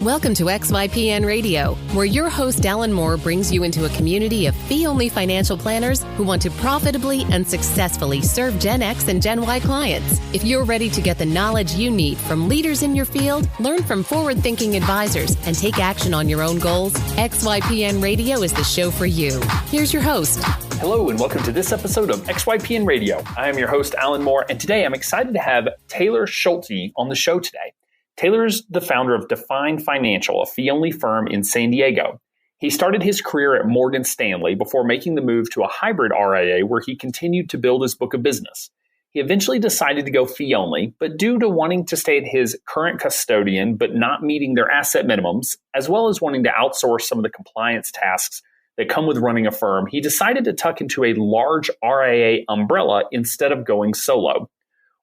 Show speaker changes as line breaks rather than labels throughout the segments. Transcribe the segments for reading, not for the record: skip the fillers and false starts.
Welcome to XYPN Radio, where your host Alan Moore brings you into a community of fee-only financial planners who want to profitably and successfully serve Gen X and Gen Y clients. If you're ready to get the knowledge you need from leaders in your field, learn from forward-thinking advisors, and take action on your own goals, XYPN Radio is the show for you. Here's your host.
Hello and welcome to this episode of XYPN Radio. I am your host, Alan Moore, and today I'm excited to have Taylor Schulte on the show today. Taylor's the founder of Define Financial, a fee-only firm in San Diego. He started his career at Morgan Stanley before making the move to a hybrid RIA where he continued to build his book of business. He eventually decided to go fee-only, but due to wanting to stay at his current custodian but not meeting their asset minimums, as well as wanting to outsource some of the compliance tasks that come with running a firm, he decided to tuck into a large RIA umbrella instead of going solo.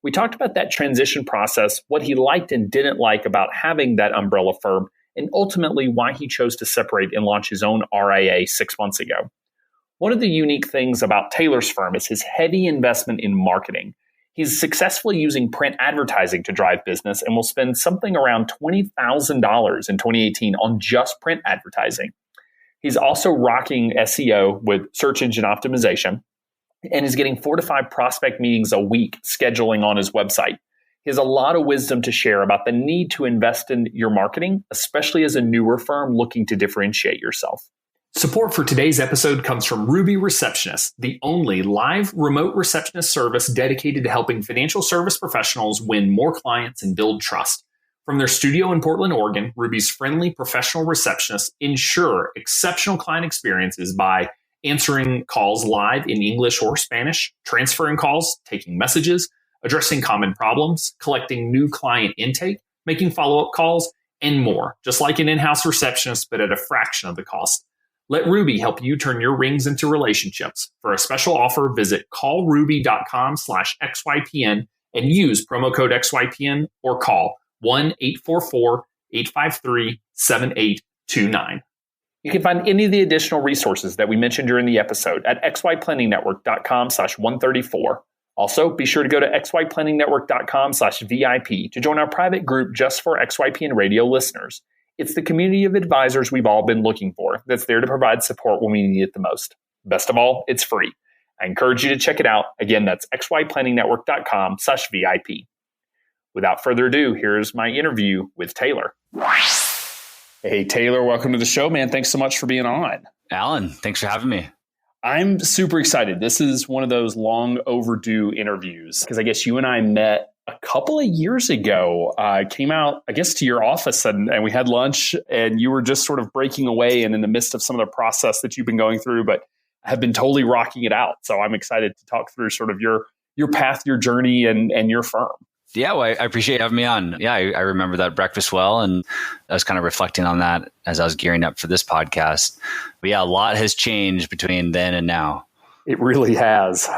We talked about that transition process, what he liked and didn't like about having that umbrella firm, and ultimately why he chose to separate and launch his own RIA 6 months ago. One of the unique things about Taylor's firm is his heavy investment in marketing. He's successfully using print advertising to drive business and will spend something around $20,000 in 2018 on just print advertising. He's also rocking SEO with search engine optimization, and is getting 4 to 5 prospect meetings a week scheduling on his website. He has a lot of wisdom to share about the need to invest in your marketing, especially as a newer firm looking to differentiate yourself. Support for today's episode comes from Ruby Receptionist, the only live remote receptionist service dedicated to helping financial service professionals win more clients and build trust. From their studio in Portland, Oregon, Ruby's friendly professional receptionists ensure exceptional client experiences by answering calls live in English or Spanish, transferring calls, taking messages, addressing common problems, collecting new client intake, making follow-up calls, and more, just like an in-house receptionist, but at a fraction of the cost. Let Ruby help you turn your rings into relationships. For a special offer, visit callruby.com/XYPN and use promo code XYPN or call 1-844-853-7829. You can find any of the additional resources that we mentioned during the episode at xyplanningnetwork.com/134. Also, be sure to go to xyplanningnetwork.com/VIP to join our private group just for XYPN Radio listeners. It's the community of advisors we've all been looking for that's there to provide support when we need it the most. Best of all, it's free. I encourage you to check it out. Again, that's xyplanningnetwork.com/VIP. Without further ado, here's my interview with Taylor. Hey, Taylor, welcome to the show, man. Thanks so much for being on.
Alan, thanks for having me.
I'm super excited. This is one of those long overdue interviews because I guess you and I met a couple of years ago. I came out, I guess, to your office and we had lunch and you were just sort of breaking away and in the midst of some of the process that you've been going through, but have been totally rocking it out. So I'm excited to talk through sort of your path, your journey and your firm.
Yeah, well, I appreciate you having me on. Yeah, I remember that breakfast well, and I was kind of reflecting on that as I was gearing up for this podcast. But yeah, a lot has changed between then and now.
It really has.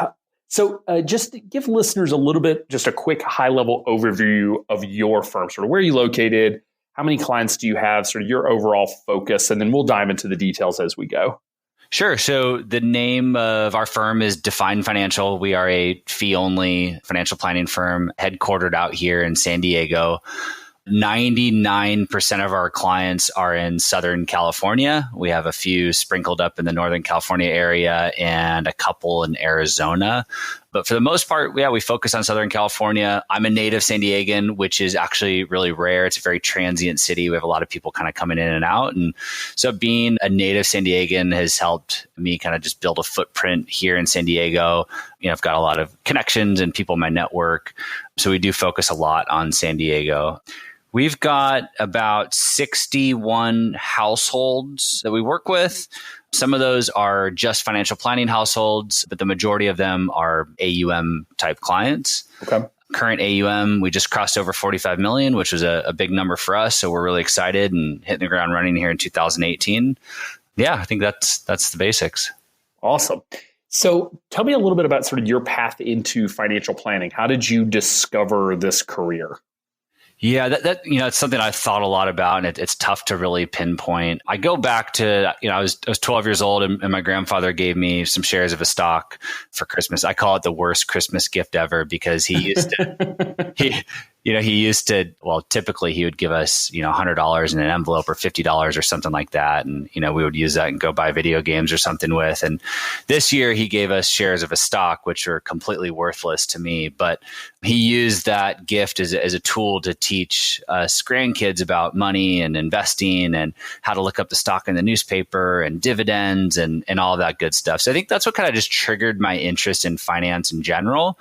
So just to give listeners a little bit, just a quick high-level overview of your firm, sort of where are you located, how many clients do you have, sort of your overall focus, and then we'll dive into the details as we go.
Sure. So the name of our firm is Define Financial. We are a fee-only financial planning firm headquartered out here in San Diego. 99% of our clients are in Southern California. We have a few sprinkled up in the Northern California area and a couple in Arizona. But for the most part, we focus on Southern California. I'm a native San Diegan, which is actually really rare. It's a very transient city. We have a lot of people kind of coming in and out. And so being a native San Diegan has helped me kind of just build a footprint here in San Diego. I've got a lot of connections and people in my network. So we do focus a lot on San Diego. We've got about 61 households that we work with. Some of those are just financial planning households, but the majority of them are AUM type clients.
Okay.
Current AUM, we just crossed over 45 million, which was a big number for us. So we're really excited and hitting the ground running here in 2018. Yeah, I think that's the basics.
Awesome. So tell me a little bit about sort of your path into financial planning. How did you discover this career?
Yeah, it's something I've thought a lot about, and it's tough to really pinpoint. I go back to, I was 12 years old, and my grandfather gave me some shares of a stock for Christmas. I call it the worst Christmas gift ever because he used to He used to, typically he would give us, $100 in an envelope or $50 or something like that. And, we would use that and go buy video games or something with. And this year he gave us shares of a stock, which are completely worthless to me. But he used that gift as a tool to teach us grandkids about money and investing and how to look up the stock in the newspaper and dividends and all of that good stuff. So I think that's what kind of just triggered my interest in finance in general.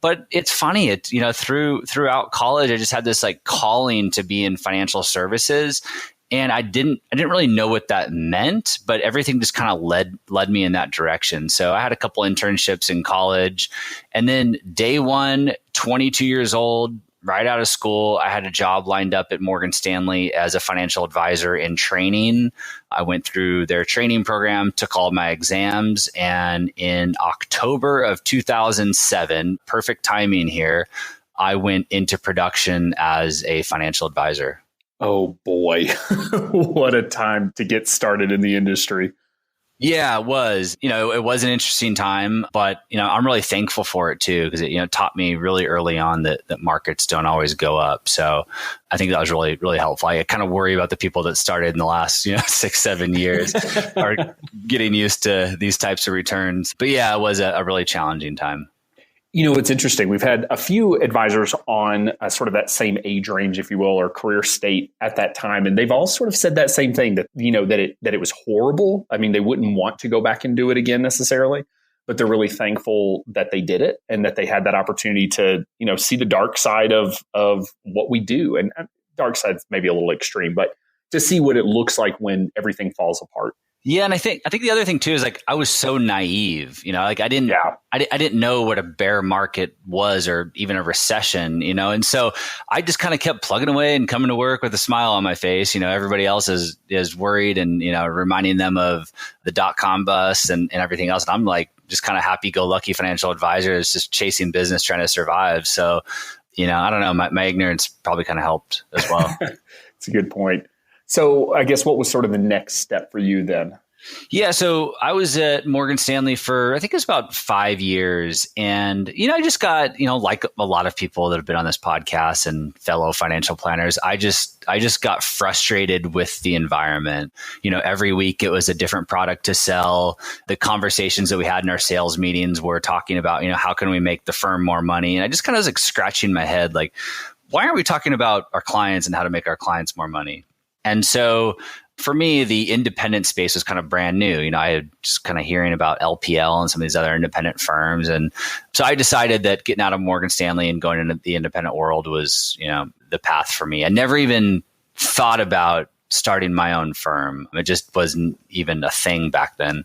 But it's funny, throughout college, I just had this like calling to be in financial services. And I didn't really know what that meant, but everything just kind of led me in that direction. So I had a couple internships in college. And then day one, 22 years old, right out of school, I had a job lined up at Morgan Stanley as a financial advisor in training. I went through their training program, took all my exams, and in October of 2007, perfect timing here, I went into production as a financial advisor.
Oh boy, what a time to get started in the industry.
Yeah, it was. It was an interesting time, but I'm really thankful for it too, because it taught me really early on that markets don't always go up. So I think that was really, really helpful. I kind of worry about the people that started in the last 6-7 years are getting used to these types of returns. But yeah, it was a really challenging time.
It's interesting. We've had a few advisors on sort of that same age range, if you will, or career state at that time. And they've all sort of said that same thing, that, that it was horrible. I mean, they wouldn't want to go back and do it again necessarily, but they're really thankful that they did it and that they had that opportunity to, see the dark side of what we do. And dark side's maybe a little extreme, but to see what it looks like when everything falls apart.
Yeah, and I think the other thing too is like I was so naive, I didn't know what a bear market was or even a recession, and so I just kind of kept plugging away and coming to work with a smile on my face. Everybody else is worried and reminding them of the .com bust and everything else. And I'm like just kind of happy-go-lucky financial advisor is just chasing business, trying to survive. So I don't know, my ignorance probably kind of helped as well.
It's a good point. So I guess what was sort of the next step for you then?
Yeah, so I was at Morgan Stanley for, I think it was about 5 years. And, I just got, like a lot of people that have been on this podcast and fellow financial planners, I just got frustrated with the environment. Every week it was a different product to sell. The conversations that we had in our sales meetings were talking about, how can we make the firm more money? And I just kind of was like scratching my head, like, why aren't we talking about our clients and how to make our clients more money? And so for me, the independent space was kind of brand new. I had just kind of hearing about LPL and some of these other independent firms. And so I decided that getting out of Morgan Stanley and going into the independent world was, the path for me. I never even thought about starting my own firm. It just wasn't even a thing back then.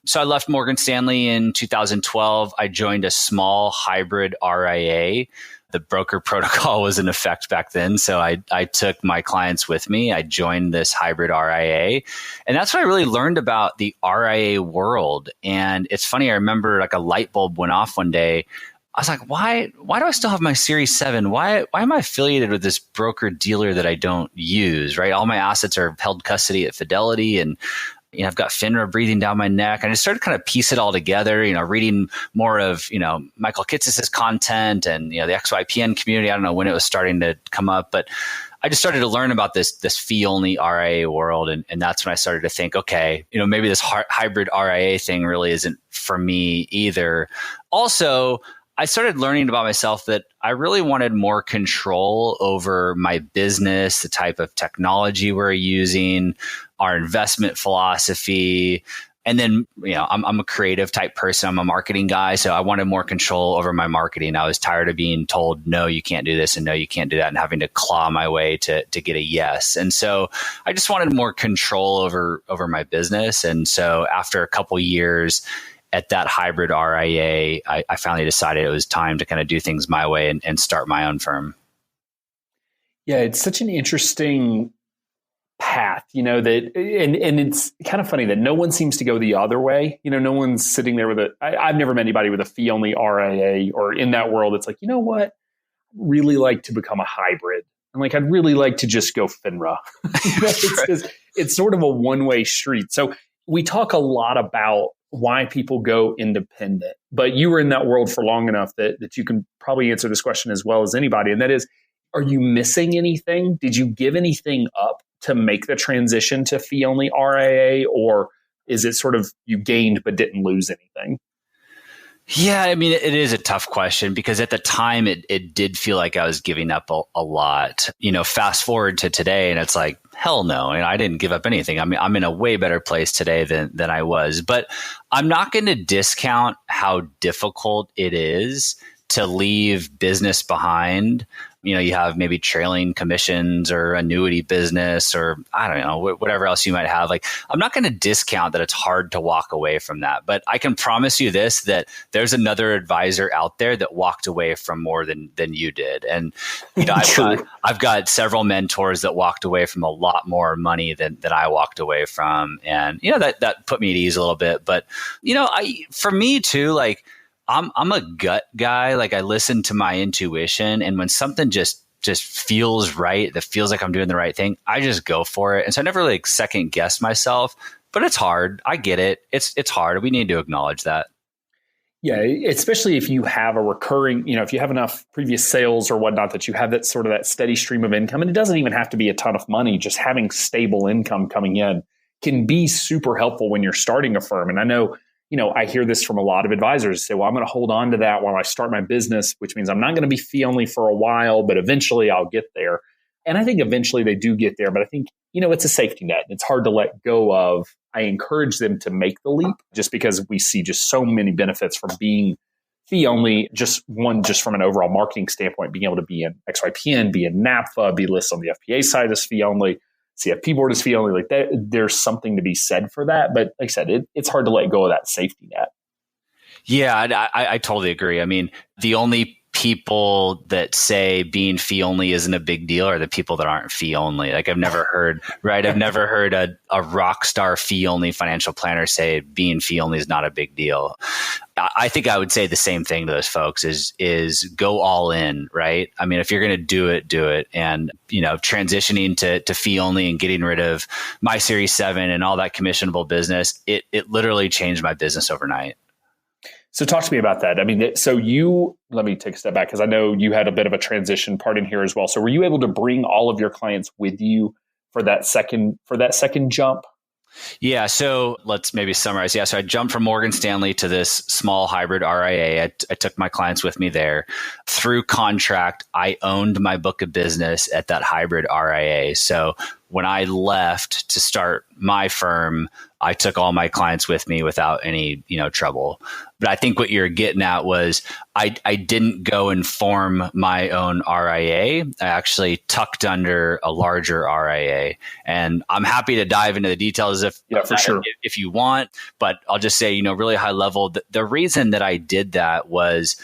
So I left Morgan Stanley in 2012. I joined a small hybrid RIA. The broker protocol was in effect back then. So I took my clients with me. I joined this hybrid RIA. And that's what I really learned about the RIA world. And it's funny, I remember like a light bulb went off one day. I was like, why do I still have my Series 7? Why am I affiliated with this broker dealer that I don't use, right? All my assets are held custody at Fidelity, and I've got FINRA breathing down my neck. And I started to kind of piece it all together, reading more of, Michael Kitces's content and, the XYPN community. I don't know when it was starting to come up, but I just started to learn about this fee-only RIA world. And that's when I started to think, okay, maybe this hybrid RIA thing really isn't for me either. Also, I started learning about myself that I really wanted more control over my business, the type of technology we're using, our investment philosophy. And then, I'm a creative type person. I'm a marketing guy. So I wanted more control over my marketing. I was tired of being told, no, you can't do this and no, you can't do that, and having to claw my way to get a yes. And so I just wanted more control over my business. And so after a couple years at that hybrid RIA, I finally decided it was time to kind of do things my way and start my own firm.
Yeah, it's such an interesting path, that, and it's kind of funny that no one seems to go the other way. No one's sitting there with I've never met anybody with a fee only RIA or in that world. It's like, what? I'd really like to become a hybrid. And like, I'd really like to just go FINRA. It's sort of a one-way street. So we talk a lot about why people go independent, but you were in that world for long enough that you can probably answer this question as well as anybody. And that is, Are you missing anything? Did you give anything up to make the transition to fee-only RIA, or is it sort of you gained but didn't lose anything?
Yeah, I mean, it is a tough question because at the time it did feel like I was giving up a lot. Fast forward to today and it's like, hell no. And I didn't give up anything. I mean, I'm in a way better place today than I was. But I'm not going to discount how difficult it is to leave business behind. You have maybe trailing commissions or annuity business or I don't know, whatever else you might have. Like, I'm not going to discount that it's hard to walk away from that, but I can promise you this, that there's another advisor out there that walked away from more than you did. And I've got several mentors that walked away from a lot more money than I walked away from. And, that put me at ease a little bit. But, for me too, like, I'm a gut guy. Like, I listen to my intuition, and when something just feels right, that feels like I'm doing the right thing, I just go for it. And so I never like second guess myself, but it's hard. I get it. It's hard. We need to acknowledge that.
Yeah, especially if you have a recurring, if you have enough previous sales or whatnot that you have that sort of that steady stream of income, and it doesn't even have to be a ton of money, just having stable income coming in can be super helpful when you're starting a firm. And I know, I hear this from a lot of advisors say, well, I'm going to hold on to that while I start my business, which means I'm not going to be fee only for a while, but eventually I'll get there. And I think eventually they do get there, but I think, it's a safety net. It's hard to let go of. I encourage them to make the leap just because we see just so many benefits from being fee only, just from an overall marketing standpoint, being able to be in XYPN, be in NAPFA, be listed on the FPA side as fee only. CFP board is fee only. Like that, there's something to be said for that. But like I said, it's hard to let go of that safety net.
Yeah, I totally agree. I mean, the only people that say being fee only isn't a big deal are the people that aren't fee only. Like, I've never heard a rock star fee only financial planner say being fee only is not a big deal. I think I would say the same thing to those folks is go all in, right? I mean, if you're going to do it. And, transitioning to fee only and getting rid of my Series 7 and all that commissionable business, it literally changed my business overnight.
So talk to me about that. I mean, let me take a step back because I know you had a bit of a transition part in here as well. So were you able to bring all of your clients with you for that second jump?
Yeah. So let's maybe summarize. Yeah. So I jumped from Morgan Stanley to this small hybrid RIA. I took my clients with me there. Through contract, I owned my book of business at that hybrid RIA. So when I left to start my firm, I took all my clients with me without any, trouble. But I think what you're getting at was I didn't go and form my own RIA. I actually tucked under a larger RIA. And I'm happy to dive into the details if you want. But I'll just say, really high level, the reason that I did that was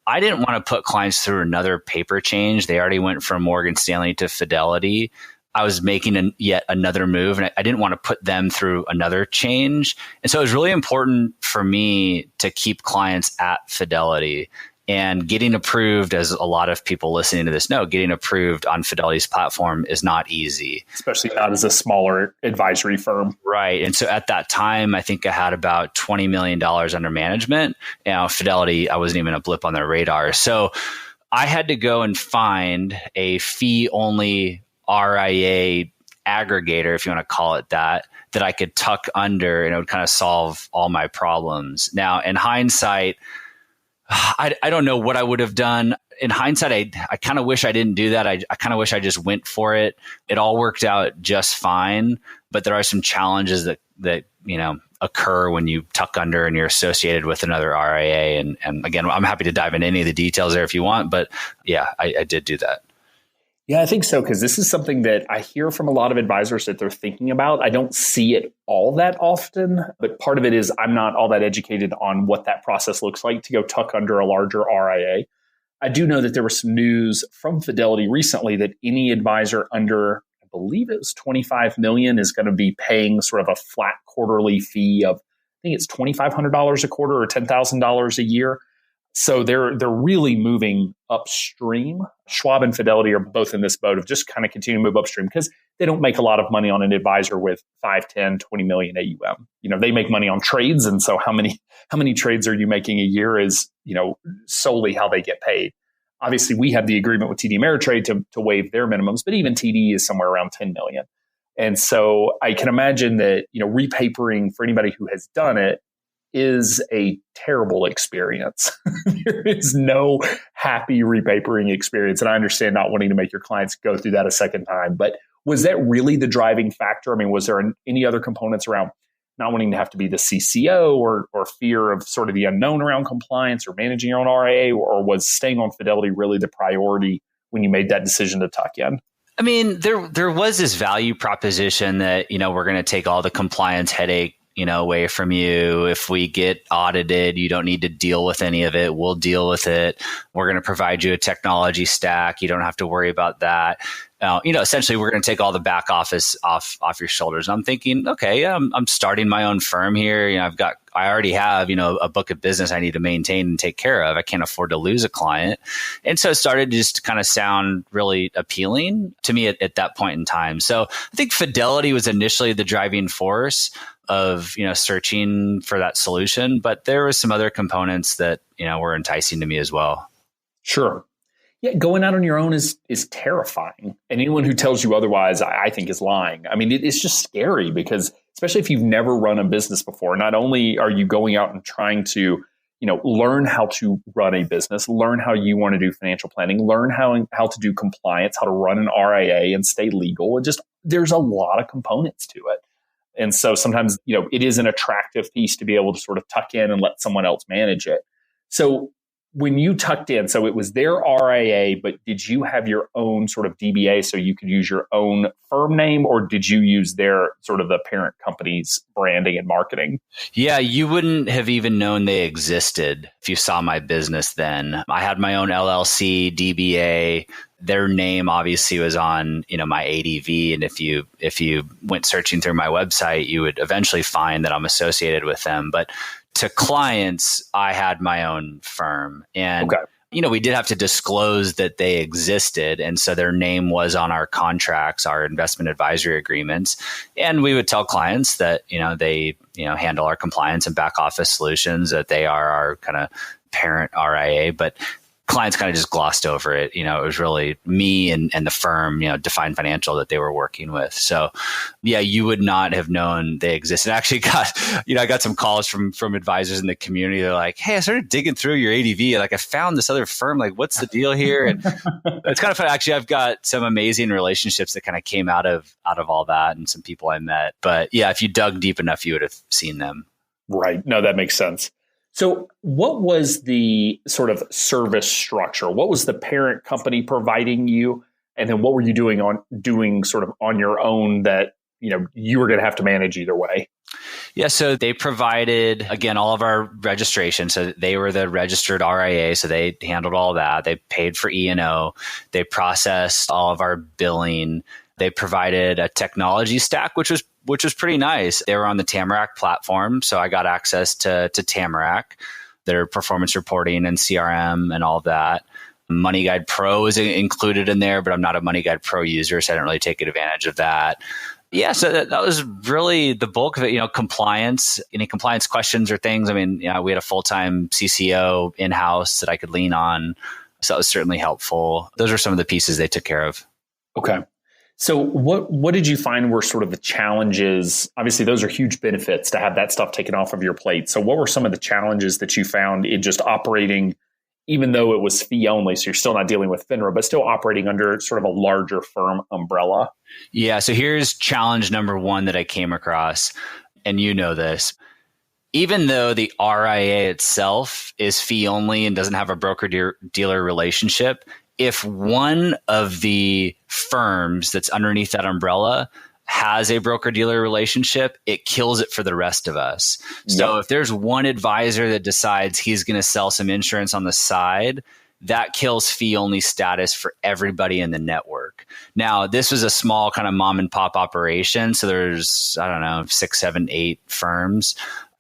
I didn't want to put clients through another paper change. They already went from Morgan Stanley to Fidelity. I was making yet another move, and I didn't want to put them through another change. And so it was really important for me to keep clients at Fidelity. And getting approved, as a lot of people listening to this know, getting approved on Fidelity's platform is not easy.
Especially not as a smaller advisory firm.
Right. And so at that time, I think I had about $20 million under management. Fidelity, I wasn't even a blip on their radar. So I had to go and find a fee-only RIA aggregator, if you want to call it that I could tuck under, and it would kind of solve all my problems. Now, in hindsight, I don't know what I would have done. In hindsight, I kind of wish I didn't do that. I kind of wish I just went for it. It all worked out just fine, but there are some challenges that occur when you tuck under and you're associated with another RIA. And again, I'm happy to dive into any of the details there if you want, but yeah, I did do that.
Yeah, I think so, because this is something that I hear from a lot of advisors that they're thinking about. I don't see it all that often, but part of it is I'm not all that educated on what that process looks like to go tuck under a larger RIA. I do know that there was some news from Fidelity recently that any advisor under, I believe it was 25 million, is going to be paying sort of a flat quarterly fee of, I think it's $2,500 a quarter or $10,000 a year. So they're really moving upstream. Schwab and Fidelity are both in this boat of just kind of continue to move upstream because they don't make a lot of money on an advisor with 5, 10, 20 million AUM. They make money on trades. And so how many trades are you making a year is, solely how they get paid. obviously we have the agreement with TD Ameritrade to waive their minimums, but even TD is somewhere around 10 million. And so I can imagine that, repapering for anybody who has done it is a terrible experience. There is no happy repapering experience. And I understand not wanting to make your clients go through that a second time, but was that really the driving factor? I mean, was there any other components around not wanting to have to be the CCO or fear of sort of the unknown around compliance or managing your own RIA, or was staying on Fidelity really the priority when you made that decision to tuck in?
I mean, there was this value proposition that, we're going to take all the compliance headache, away from you. If we get audited, you don't need to deal with any of it. We'll deal with it. We're going to provide you a technology stack. You don't have to worry about that. Essentially, we're going to take all the back office off your shoulders. And I'm thinking, okay, I'm starting my own firm here. I already have, a book of business I need to maintain and take care of. I can't afford to lose a client. And so it started just to kind of sound really appealing to me at that point in time. So I think Fidelity was initially the driving force of, searching for that solution. But there were some other components that, were enticing to me as well.
Sure. Yeah, going out on your own is terrifying. And anyone who tells you otherwise, I think, is lying. I mean, it's just scary because, especially if you've never run a business before, not only are you going out and trying to, learn how to run a business, learn how you want to do financial planning, learn how to do compliance, how to run an RIA and stay legal. There's a lot of components to it. And so sometimes, it is an attractive piece to be able to sort of tuck in and let someone else manage it. So when you tucked in, so it was their RIA, but did you have your own sort of DBA so you could use your own firm name, or did you use their sort of the parent company's branding and marketing?
Yeah, you wouldn't have even known they existed if you saw my business then. I had my own LLC, DBA. Their name obviously was on, my ADV. And if you went searching through my website, you would eventually find that I'm associated with them. But to clients, I had my own firm. And, we did have to disclose that they existed. And so their name was on our contracts, our investment advisory agreements. And we would tell clients that, they, handle our compliance and back office solutions, that they are our kind of parent RIA. But clients kind of just glossed over it. It was really me and the firm, Define Financial, that they were working with. So yeah, you would not have known they existed. I actually got, I got some calls from advisors in the community. They're like, hey, I started digging through your ADV. Like, I found this other firm. Like, what's the deal here? And it's kind of fun. Actually, I've got some amazing relationships that kind of came out of all that, and some people I met. But yeah, if you dug deep enough, you would have seen them.
Right. No, that makes sense. So what was the sort of service structure? What was the parent company providing you? And then what were you doing sort of on your own that, you were going to have to manage either way?
Yeah. So they provided, again, all of our registration. So they were the registered RIA. So they handled all that. They paid for E&O. They processed all of our billing. They provided a technology stack, which was pretty nice. They were on the Tamarack platform, so I got access to Tamarack, their performance reporting and CRM and all of that. Money Guide Pro is included in there, but I'm not a Money Guide Pro user, so I didn't really take advantage of that. Yeah, so that was really the bulk of it. Compliance, any compliance questions or things. I mean, we had a full-time CCO in-house that I could lean on, so that was certainly helpful. Those are some of the pieces they took care of.
Okay. So what did you find were sort of the challenges? Obviously, those are huge benefits to have that stuff taken off of your plate. So what were some of the challenges that you found in just operating, even though it was fee only, so you're still not dealing with FINRA, but still operating under sort of a larger firm umbrella?
Yeah. So here's challenge number one that I came across, and this. Even though the RIA itself is fee only and doesn't have a broker-dealer relationship, if one of the firms that's underneath that umbrella has a broker-dealer relationship, it kills it for the rest of us. So if there's one advisor that decides he's going to sell some insurance on the side, that kills fee-only status for everybody in the network. Now, this was a small kind of mom-and-pop operation, so there's, 6, 7, 8 firms.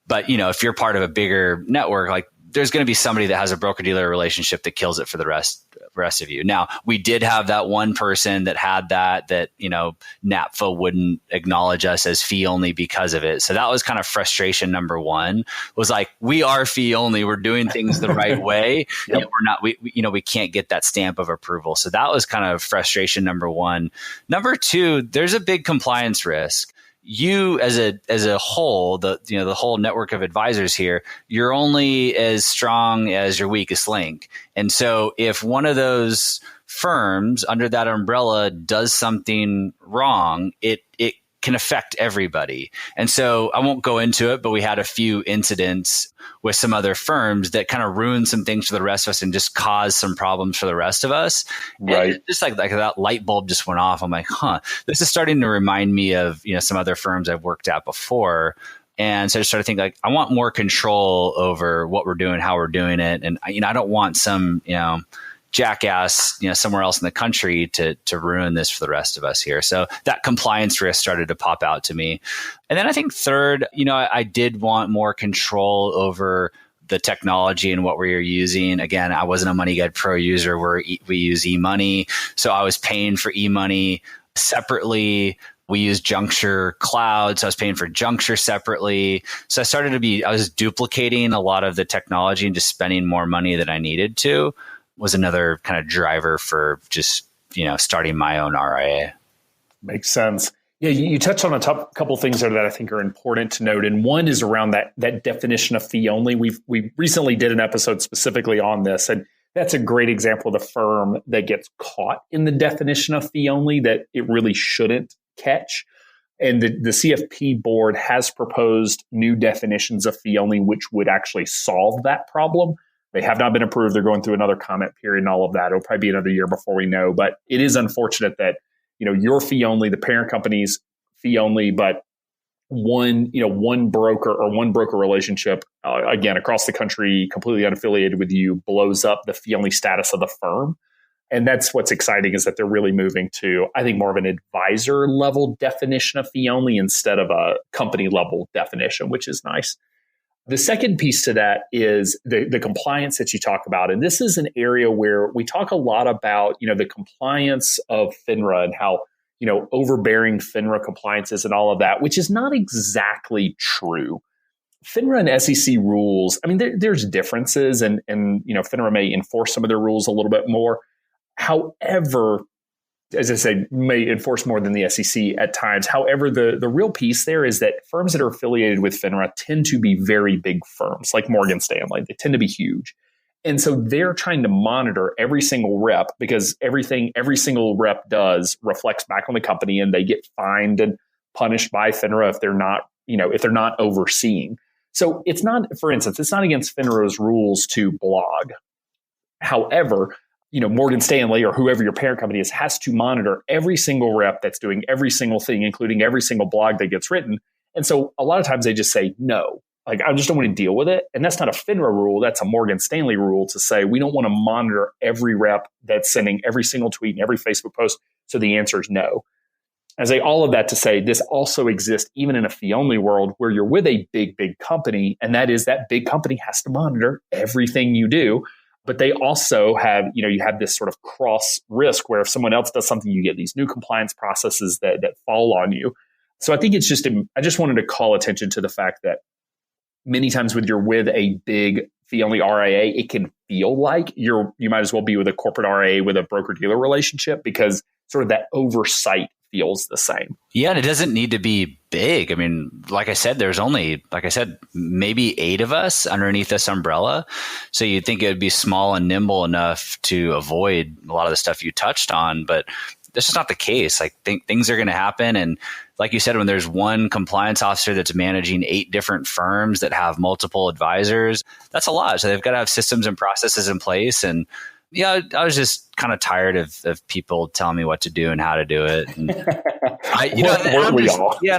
But, if you're part of a bigger network, like, there's going to be somebody that has a broker-dealer relationship that kills it for the rest rest of you. Now, we did have that one person that had that, NAPFA wouldn't acknowledge us as fee only because of it. So that was kind of frustration number one, was like, we are fee only. We're doing things the right way.
Yep.
We're not, we can't get that stamp of approval. So that was kind of frustration number one. Number two, there's a big compliance risk. You as a whole, the whole network of advisors here, you're only as strong as your weakest link. And so if one of those firms under that umbrella does something wrong, it can affect everybody. And so I won't go into it, but we had a few incidents with some other firms that kind of ruined some things for the rest of us and just caused some problems for the rest of us.
Right.
And just like that light bulb just went off. I'm like, this is starting to remind me of, some other firms I've worked at before. And so I started thinking, like, I want more control over what we're doing, how we're doing it. And, I don't want some, jackass, somewhere else in the country to ruin this for the rest of us here. So that compliance risk started to pop out to me. And then I think third, I did want more control over the technology and what we were using. Again, I wasn't a MoneyGuide Pro user where we use eMoney. So I was paying for eMoney separately. We use Juncture Cloud, so I was paying for Juncture separately. So I was duplicating a lot of the technology and just spending more money than I needed to. Was another kind of driver for just, starting my own RIA.
Makes sense. Yeah, you touched on a couple of things there that I think are important to note. And one is around that definition of fee only. We recently did an episode specifically on this, and that's a great example of the firm that gets caught in the definition of fee only that it really shouldn't catch. And the CFP board has proposed new definitions of fee only, which would actually solve that problem. They have not been approved. They're going through another comment period and all of that. It'll probably be another year before we know. But it is unfortunate that, your fee only, the parent company's fee only, but one broker or one broker relationship, again, across the country, completely unaffiliated with you, blows up the fee only status of the firm. And that's what's exciting, is that they're really moving to, I think, more of an advisor level definition of fee only instead of a company level definition, which is nice. The second piece to that is the compliance that you talk about. And this is an area where we talk a lot about, the compliance of FINRA and how, overbearing FINRA compliance is and all of that, which is not exactly true. FINRA and SEC rules, there's differences and FINRA may enforce some of their rules a little bit more. However, as I say, may enforce more than the SEC at times. However, the real piece there is that firms that are affiliated with FINRA tend to be very big firms, like Morgan Stanley. They tend to be huge. And so they're trying to monitor every single rep, because every single rep does reflects back on the company, and they get fined and punished by FINRA if they're not overseeing. So it's not, for instance, it's not against FINRA's rules to blog. However, Morgan Stanley or whoever your parent company is has to monitor every single rep that's doing every single thing, including every single blog that gets written. And so a lot of times they just say, no, like, I just don't want to deal with it. And that's not a FINRA rule. That's a Morgan Stanley rule to say, we don't want to monitor every rep that's sending every single tweet and every Facebook post. So the answer is no. I say all of that to say this also exists even in a fee-only world where you're with a big, big company. And that is that big company has to monitor everything you do. But they also have, you have this sort of cross risk where if someone else does something, you get these new compliance processes that fall on you. So I think I just wanted to call attention to the fact that many times when you're with a big fee-only RIA, it can feel like you might as well be with a corporate RIA with a broker-dealer relationship, because sort of that oversight feels the same.
Yeah, and it doesn't need to be big. Like I said, there's only, maybe 8 of us underneath this umbrella. So you'd think it would be small and nimble enough to avoid a lot of the stuff you touched on, but that's just not the case. Like, things are going to happen. And like you said, when there's one compliance officer that's managing 8 different firms that have multiple advisors, that's a lot. So they've got to have systems and processes in place. And yeah, I was just kind of tired of people telling me what to do and how to do it. And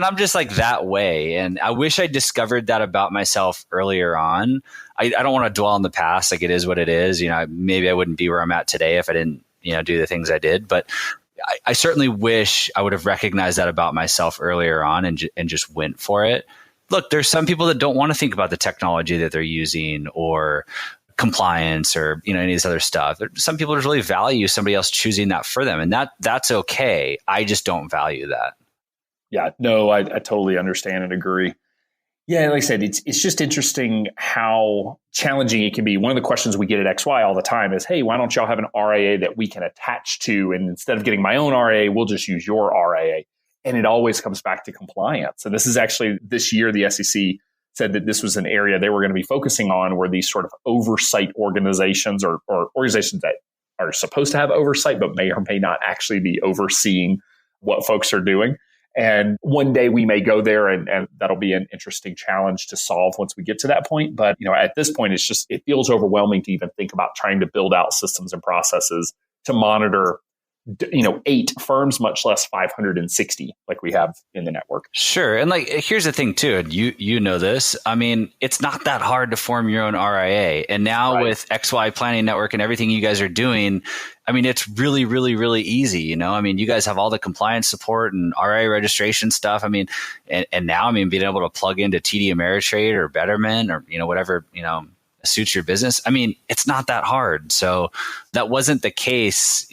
I'm just like that way. And I wish I discovered that about myself earlier on. I don't want to dwell on the past. Like, it is what it is. Maybe I wouldn't be where I'm at today if I didn't, do the things I did. But I certainly wish I would have recognized that about myself earlier on and just went for it. Look, there's some people that don't want to think about the technology that they're using or compliance or, any of this other stuff. Some people just really value somebody else choosing that for them. And that's okay. I just don't value that.
Yeah, no, I totally understand and agree. Yeah, like I said, it's just interesting how challenging it can be. One of the questions we get at XY all the time is, hey, why don't y'all have an RIA that we can attach to? And instead of getting my own RIA, we'll just use your RIA. And it always comes back to compliance. And this is actually this year, the SEC said that this was an area they were going to be focusing on, where these sort of oversight organizations or organizations that are supposed to have oversight, but may or may not actually be overseeing what folks are doing. And one day we may go there, and that'll be an interesting challenge to solve once we get to that point. But, at this point, it feels overwhelming to even think about trying to build out systems and processes to monitor 8 firms, much less 560 like we have in the network.
Sure. And here's the thing too, and you know this. I mean, it's not that hard to form your own RIA. And now with XY Planning Network and everything you guys are doing, I mean, it's really, really, really easy. I mean, you guys have all the compliance support and RIA registration stuff. I mean, and now, being able to plug into TD Ameritrade or Betterment or, whatever, suits your business. I mean, it's not that hard. So that wasn't the case,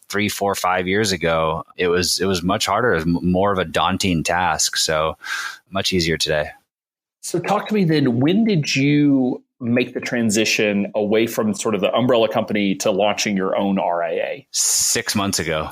3, 4, 5 years ago. It was much harder. It was more of a daunting task. So much easier today.
So talk to me then, when did you make the transition away from sort of the umbrella company to launching your own RIA?
6 months ago.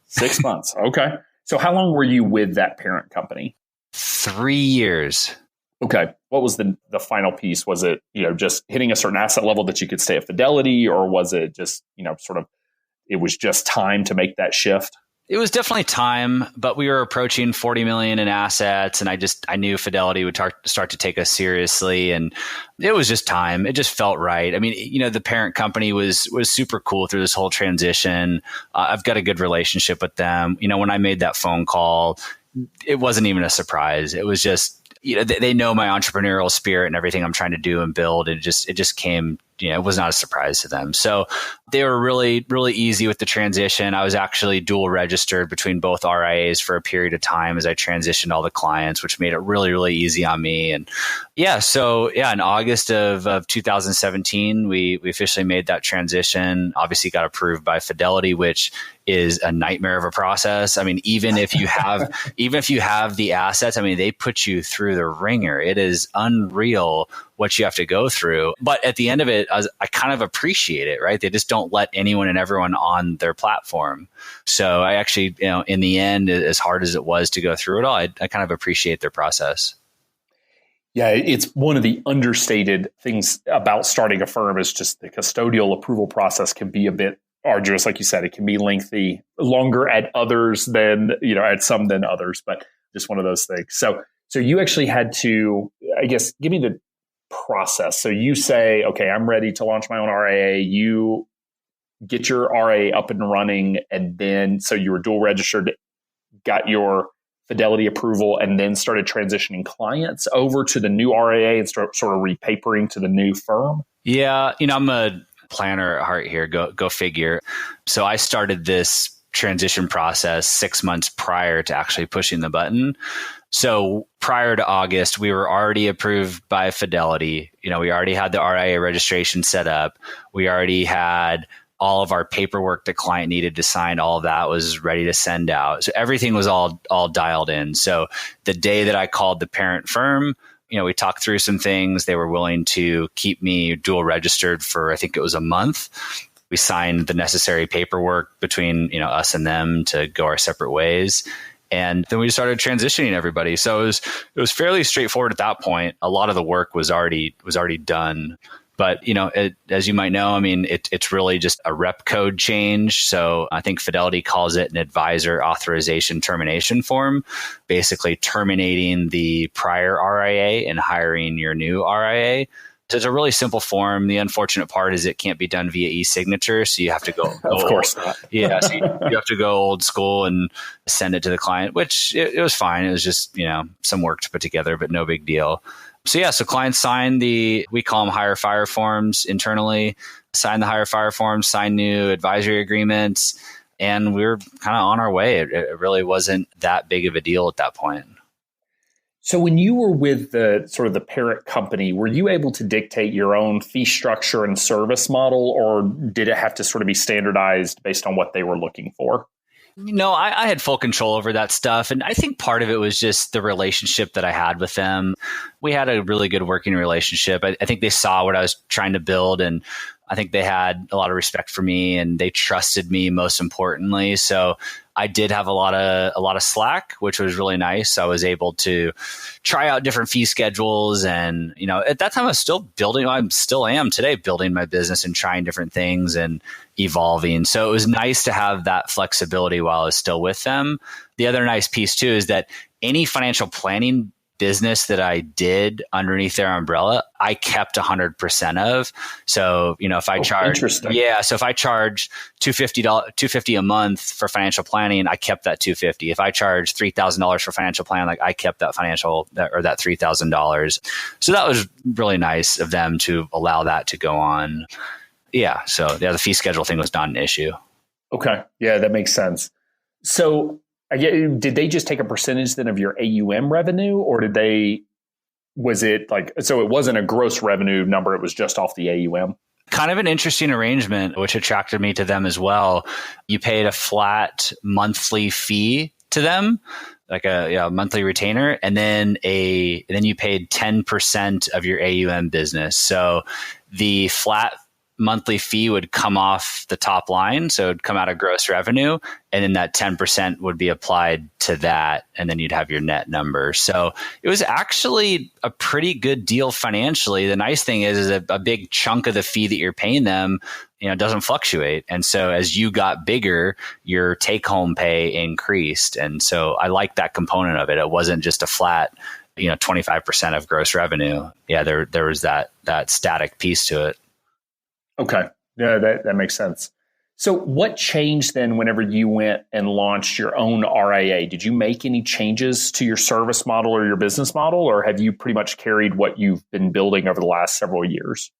6 months. Okay. So how long were you with that parent company?
3 years.
Okay. What was the final piece? Was it, just hitting a certain asset level that you could stay at Fidelity, or was it just, it was just time to make that shift?
It was definitely time, but we were approaching 40 million in assets, and I knew Fidelity would start to take us seriously, and it was just time. It just felt right. I mean, the parent company was super cool through this whole transition. I've got a good relationship with them. When I made that phone call, it wasn't even a surprise. It was just, they know my entrepreneurial spirit and everything I'm trying to do and build. And it just came, it was not a surprise to them. So they were really, really easy with the transition. I was actually dual registered between both RIAs for a period of time as I transitioned all the clients, which made it really, really easy on me. And in August of 2017, we officially made that transition. Obviously got approved by Fidelity, which is a nightmare of a process. I mean, even if you have the assets, I mean, they put you through the ringer. It is unreal what you have to go through. But at the end of it, I kind of appreciate it, right? They just don't let anyone and everyone on their platform. So I actually, in the end, as hard as it was to go through it all, I kind of appreciate their process.
Yeah, it's one of the understated things about starting a firm is just the custodial approval process can be a bit arduous. Like you said, it can be lengthy, longer at others than, at some than others, but just one of those things. So you actually had to, I guess, give me the process. So you say, okay, I'm ready to launch my own RIA. You get your RIA up and running. And then, so you were dual registered, got your Fidelity approval, and then started transitioning clients over to the new RIA and start sort of repapering to the new firm.
Yeah. I'm a planner at heart here. Go figure. So I started this transition process 6 months prior to actually pushing the button. So prior to August, we were already approved by Fidelity. We already had the RIA registration set up. We already had all of our paperwork the client needed to sign. All of that was ready to send out. So everything was all dialed in. So the day that I called the parent firm, we talked through some things. They were willing to keep me dual registered for, I think it was a month. We signed the necessary paperwork between, us and them to go our separate ways. And then we started transitioning everybody. So it was fairly straightforward at that point. A lot of the work was already done. But, as you might know, it's really just a rep code change. So I think Fidelity calls it an advisor authorization termination form, basically terminating the prior RIA and hiring your new RIA. So it's a really simple form. The unfortunate part is it can't be done via e-signature. So you have to go.
Of course not.
Yeah. So you have to go old school and send it to the client, which it was fine. It was just, some work to put together, but no big deal. So clients sign we call them hire fire forms internally, sign the hire fire forms, sign new advisory agreements, and we were kind of on our way. It really wasn't that big of a deal at that point.
So when you were with the sort of the parent company, were you able to dictate your own fee structure and service model, or did it have to sort of be standardized based on what they were looking for?
No, I had full control over that stuff. And I think part of it was just the relationship that I had with them. We had a really good working relationship. I think they saw what I was trying to build, and I think they had a lot of respect for me, and they trusted me most importantly. So I did have a lot of slack, which was really nice. I was able to try out different fee schedules, and at that time I was still building. I still am today building my business and trying different things and evolving. So it was nice to have that flexibility while I was still with them. The other nice piece too is that any financial planning business that I did underneath their umbrella, I kept 100% of. So, if I charge, so if I charge $250 a month for financial planning, I kept that $250. If I charge $3,000 for financial planning, I kept that that $3,000. So that was really nice of them to allow that to go on. Yeah. So the fee schedule thing was not an issue.
Okay. Yeah, that makes sense. So did they just take a percentage then of your AUM revenue, or was it so it wasn't a gross revenue number, it was just off the AUM?
Kind of an interesting arrangement, which attracted me to them as well. You paid a flat monthly fee to them, like a monthly retainer, and then you paid 10% of your AUM business. So the flat monthly fee would come off the top line. So it'd come out of gross revenue, and then that 10% would be applied to that. And then you'd have your net number. So it was actually a pretty good deal financially. The nice thing is a big chunk of the fee that you're paying them, doesn't fluctuate. And so as you got bigger, your take home pay increased. And so I liked that component of it. It wasn't just a flat, 25% of gross revenue. Yeah, there was that static piece to it.
Okay. Yeah, that makes sense. So what changed then whenever you went and launched your own RIA? Did you make any changes to your service model or your business model, or have you pretty much carried what you've been building over the last several years?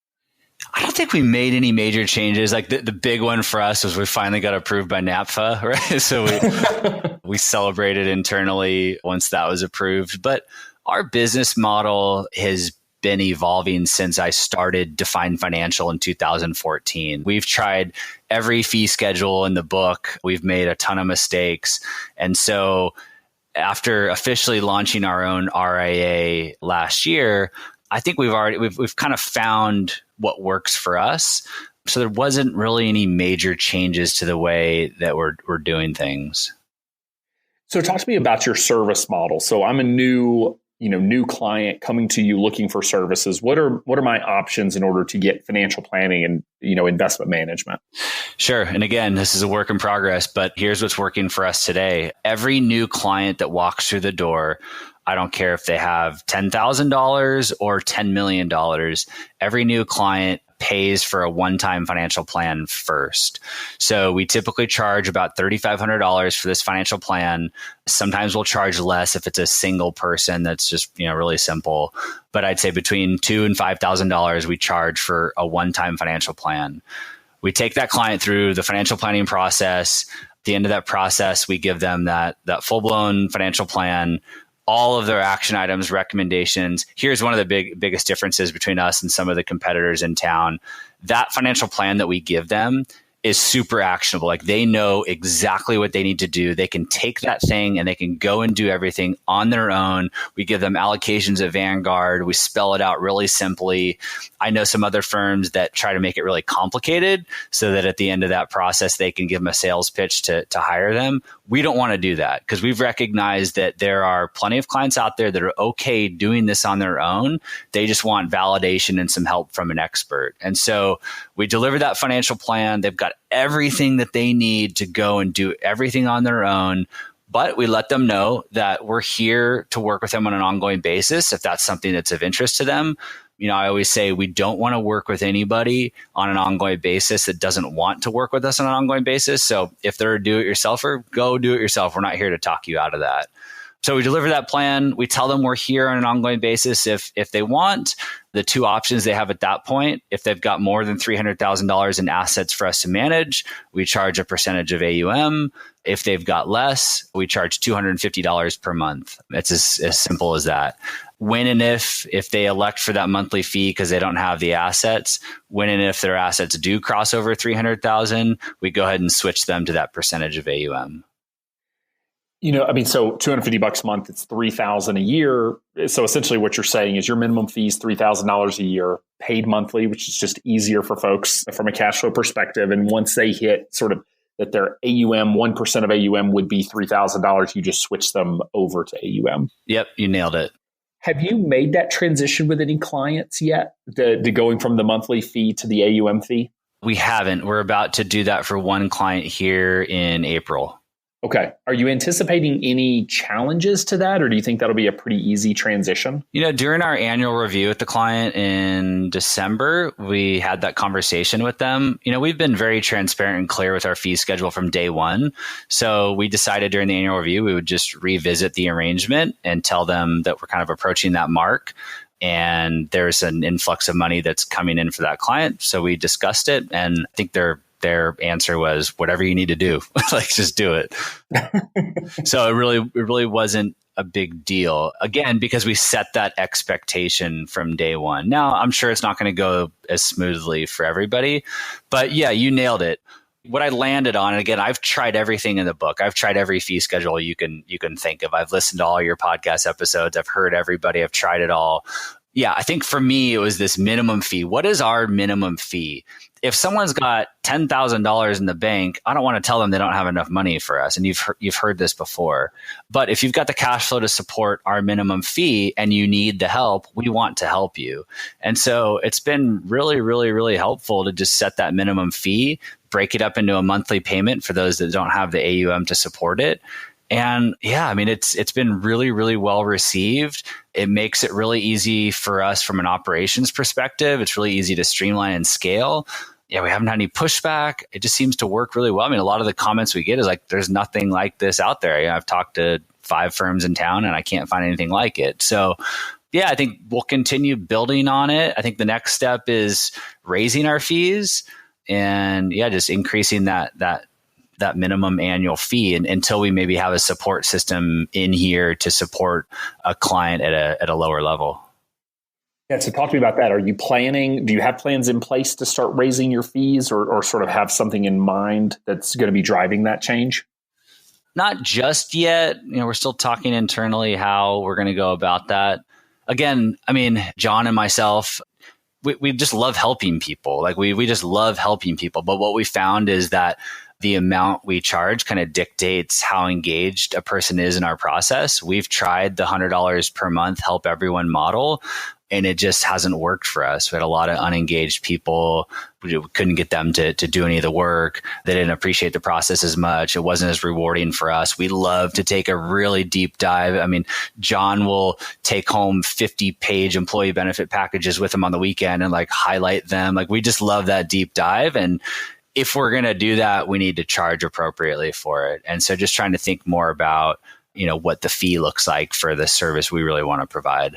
I don't think we made any major changes. Like the big one for us was we finally got approved by NAPFA, right? So we celebrated internally once that was approved. But our business model has been evolving since I started Define Financial in 2014. We've tried every fee schedule in the book. We've made a ton of mistakes. And so after officially launching our own RIA last year, I think we've kind of found what works for us. So there wasn't really any major changes to the way that we're doing things.
So talk to me about your service model. So I'm a new client coming to you looking for services. What are my options in order to get financial planning and, investment management?
Sure. And again, this is a work in progress, but here's what's working for us today. Every new client that walks through the door, I don't care if they have $10,000 or $10 million, every new client pays for a one-time financial plan first. So we typically charge about $3,500 for this financial plan. Sometimes we'll charge less if it's a single person that's just, really simple. But I'd say between $2,000 and $5,000 we charge for a one-time financial plan. We take that client through the financial planning process. At the end of that process, we give them that full-blown financial plan, all of their action items, recommendations. Here's one of the biggest differences between us and some of the competitors in town. That financial plan that we give them is super actionable. Like they know exactly what they need to do. They can take that thing and they can go and do everything on their own. We give them allocations at Vanguard. We spell it out really simply. I know some other firms that try to make it really complicated so that at the end of that process, they can give them a sales pitch to hire them. We don't want to do that because we've recognized that there are plenty of clients out there that are okay doing this on their own. They just want validation and some help from an expert. And so we deliver that financial plan. They've got everything that they need to go and do everything on their own. But we let them know that we're here to work with them on an ongoing basis if that's something that's of interest to them. I always say we don't want to work with anybody on an ongoing basis that doesn't want to work with us on an ongoing basis. So if they're a do-it-yourselfer, go do it yourself. We're not here to talk you out of that. So we deliver that plan. We tell them we're here on an ongoing basis if they want. The two options they have at that point, if they've got more than $300,000 in assets for us to manage, we charge a percentage of AUM. If they've got less, we charge $250 per month. It's as simple as that. When and if they elect for that monthly fee because they don't have the assets, when and if their assets do cross over 300,000, we go ahead and switch them to that percentage of AUM.
So $250 a month, it's $3,000 a year. So essentially what you're saying is your minimum fee is $3,000 a year paid monthly, which is just easier for folks from a cash flow perspective. And once they hit sort of that their AUM, 1% of AUM would be $3,000, you just switch them over to AUM.
Yep, you nailed it.
Have you made that transition with any clients yet, the going from the monthly fee to the AUM fee?
We haven't. We're about to do that for one client here in April.
Okay. Are you anticipating any challenges to that, or do you think that'll be a pretty easy transition?
During our annual review with the client in December, we had that conversation with them. We've been very transparent and clear with our fee schedule from day one. So we decided during the annual review, we would just revisit the arrangement and tell them that we're kind of approaching that mark. And there's an influx of money that's coming in for that client. So we discussed it, and I think their answer was whatever you need to do, like just do it. So it really wasn't a big deal. Again, because we set that expectation from day one. Now, I'm sure it's not going to go as smoothly for everybody, but yeah, you nailed it. What I landed on, and again, I've tried everything in the book. I've tried every fee schedule you can think of. I've listened to all your podcast episodes. I've heard everybody. I've tried it all. Yeah, I think for me, it was this minimum fee. What is our minimum fee? If someone's got $10,000 in the bank, I don't want to tell them they don't have enough money for us. And you've heard this before. But if you've got the cash flow to support our minimum fee and you need the help, we want to help you. And so it's been really, really, really helpful to just set that minimum fee, break it up into a monthly payment for those that don't have the AUM to support it. And yeah, it's been really, really well received. It makes it really easy for us from an operations perspective. It's really easy to streamline and scale. Yeah, we haven't had any pushback. It just seems to work really well. A lot of the comments we get is like, there's nothing like this out there. I've talked to 5 firms in town and I can't find anything like it. So yeah, I think we'll continue building on it. I think the next step is raising our fees and just increasing that minimum annual fee until we maybe have a support system in here to support a client at a lower level.
Yeah, so talk to me about that. Do you have plans in place to start raising your fees or sort of have something in mind that's going to be driving that change?
Not just yet. We're still talking internally how we're going to go about that. Again, John and myself, we just love helping people. Like we just love helping people. But what we found is that the amount we charge kind of dictates how engaged a person is in our process. We've tried the $100 per month help everyone model, and it just hasn't worked for us. We had a lot of unengaged people. We couldn't get them to do any of the work. They didn't appreciate the process as much. It wasn't as rewarding for us. We love to take a really deep dive. John will take home 50-page employee benefit packages with him on the weekend and highlight them. We just love that deep dive. And if we're going to do that, we need to charge appropriately for it. And so just trying to think more about, what the fee looks like for the service we really want to provide.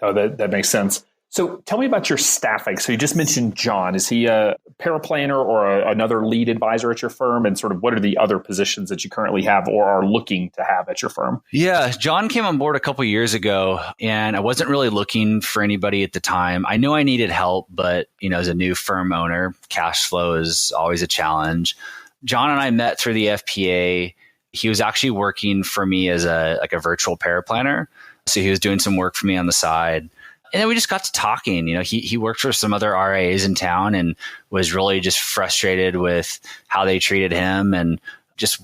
Oh, that makes sense. So tell me about your staffing. So you just mentioned John. Is he a paraplanner or another lead advisor at your firm? And sort of what are the other positions that you currently have or are looking to have at your firm?
Yeah, John came on board a couple of years ago, and I wasn't really looking for anybody at the time. I knew I needed help, but as a new firm owner, cash flow is always a challenge. John and I met through the FPA. He was actually working for me as a virtual paraplanner. So he was doing some work for me on the side. And then we just got to talking. He worked for some other RIAs in town and was really just frustrated with how they treated him and just,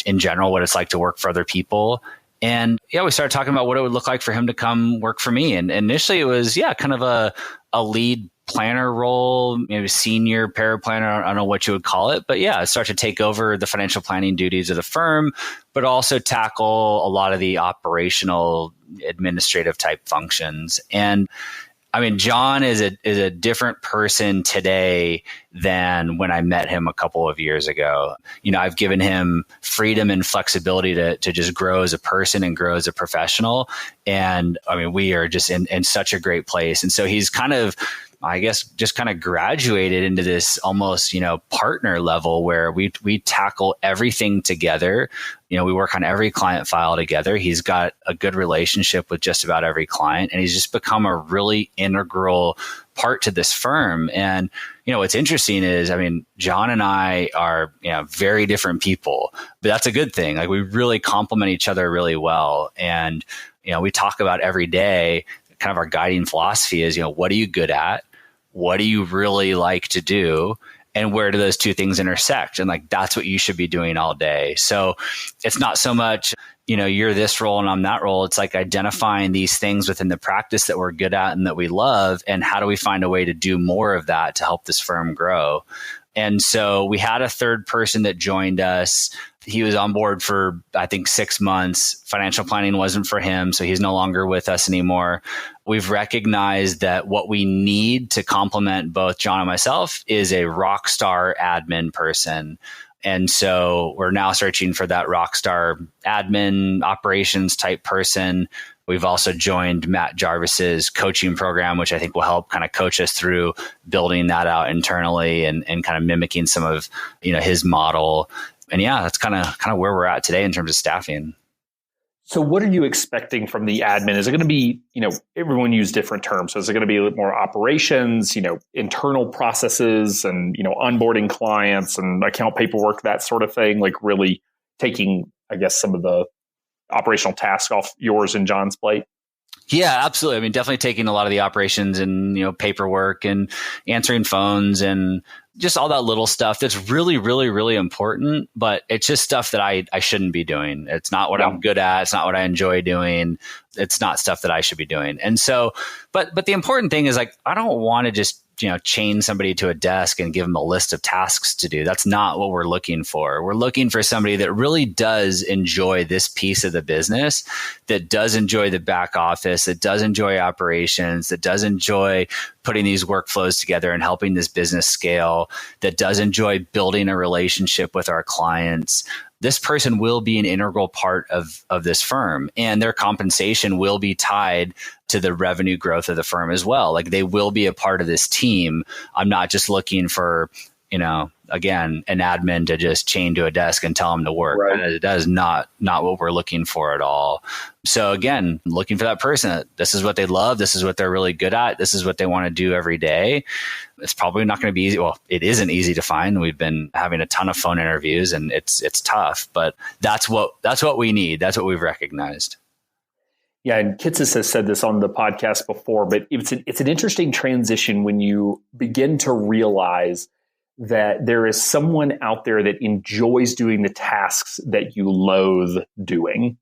in general, what it's like to work for other people. And we started talking about what it would look like for him to come work for me. And initially it was, kind of a lead planner role, maybe senior paraplanner. I don't know what you would call it, but start to take over the financial planning duties of the firm, but also tackle a lot of the operational administrative type functions. And I mean, John is a different person today than when I met him a couple of years ago. I've given him freedom and flexibility to just grow as a person and grow as a professional. And I mean, we are just in such a great place. And so he's kind of, I guess, just kind of graduated into this almost, partner level where we tackle everything together. We work on every client file together. He's got a good relationship with just about every client, and he's just become a really integral part to this firm. And, what's interesting is, I mean, John and I are, very different people, but that's a good thing. Like, we really complement each other really well. And, we talk about every day, kind of our guiding philosophy is, what are you good at? What do you really like to do? And where do those two things intersect? And like, that's what you should be doing all day. So it's not so much, you're this role and I'm that role. It's like identifying these things within the practice that we're good at and that we love. And how do we find a way to do more of that to help this firm grow? And so we had a third person that joined us. He was on board for, I think, 6 months. Financial planning wasn't for him, so he's no longer with us anymore. We've recognized that what we need to complement both John and myself is a rock star admin person. And so we're now searching for that rock star admin operations type person. We've also joined Matt Jarvis's coaching program, which I think will help kind of coach us through building that out internally and kind of mimicking some of, his model. And yeah, that's kind of where we're at today in terms of staffing.
So what are you expecting from the admin? Is it going to be, everyone use different terms. So is it going to be a little more operations, internal processes and, onboarding clients and account paperwork, that sort of thing, like really taking, I guess, some of the operational tasks off yours and John's plate?
Yeah, absolutely. I mean, definitely taking a lot of the operations and, paperwork and answering phones and just all that little stuff that's really, really, really important. But it's just stuff that I shouldn't be doing. It's not what I'm good at. It's not what I enjoy doing. It's not stuff that I should be doing. And so, but the important thing is, like, I don't want to just, chain somebody to a desk and give them a list of tasks to do. That's not what we're looking for. We're looking for somebody that really does enjoy this piece of the business, that does enjoy the back office, that does enjoy operations, that does enjoy putting these workflows together and helping this business scale, that does enjoy building a relationship with our clients. This person will be an integral part of this firm, and their compensation will be tied to the revenue growth of the firm as well. Like, they will be a part of this team. I'm not just looking for, again, an admin to just chain to a desk and tell them to work. Right. That is not what we're looking for at all. So again, looking for that person. This is what they love. This is what they're really good at. This is what they want to do every day. It's probably not going to be easy. Well, it isn't easy to find. We've been having a ton of phone interviews and it's tough, but that's what we need. That's what we've recognized.
Yeah, and Kitsis has said this on the podcast before, but it's an interesting transition when you begin to realize that there is someone out there that enjoys doing the tasks that you loathe doing.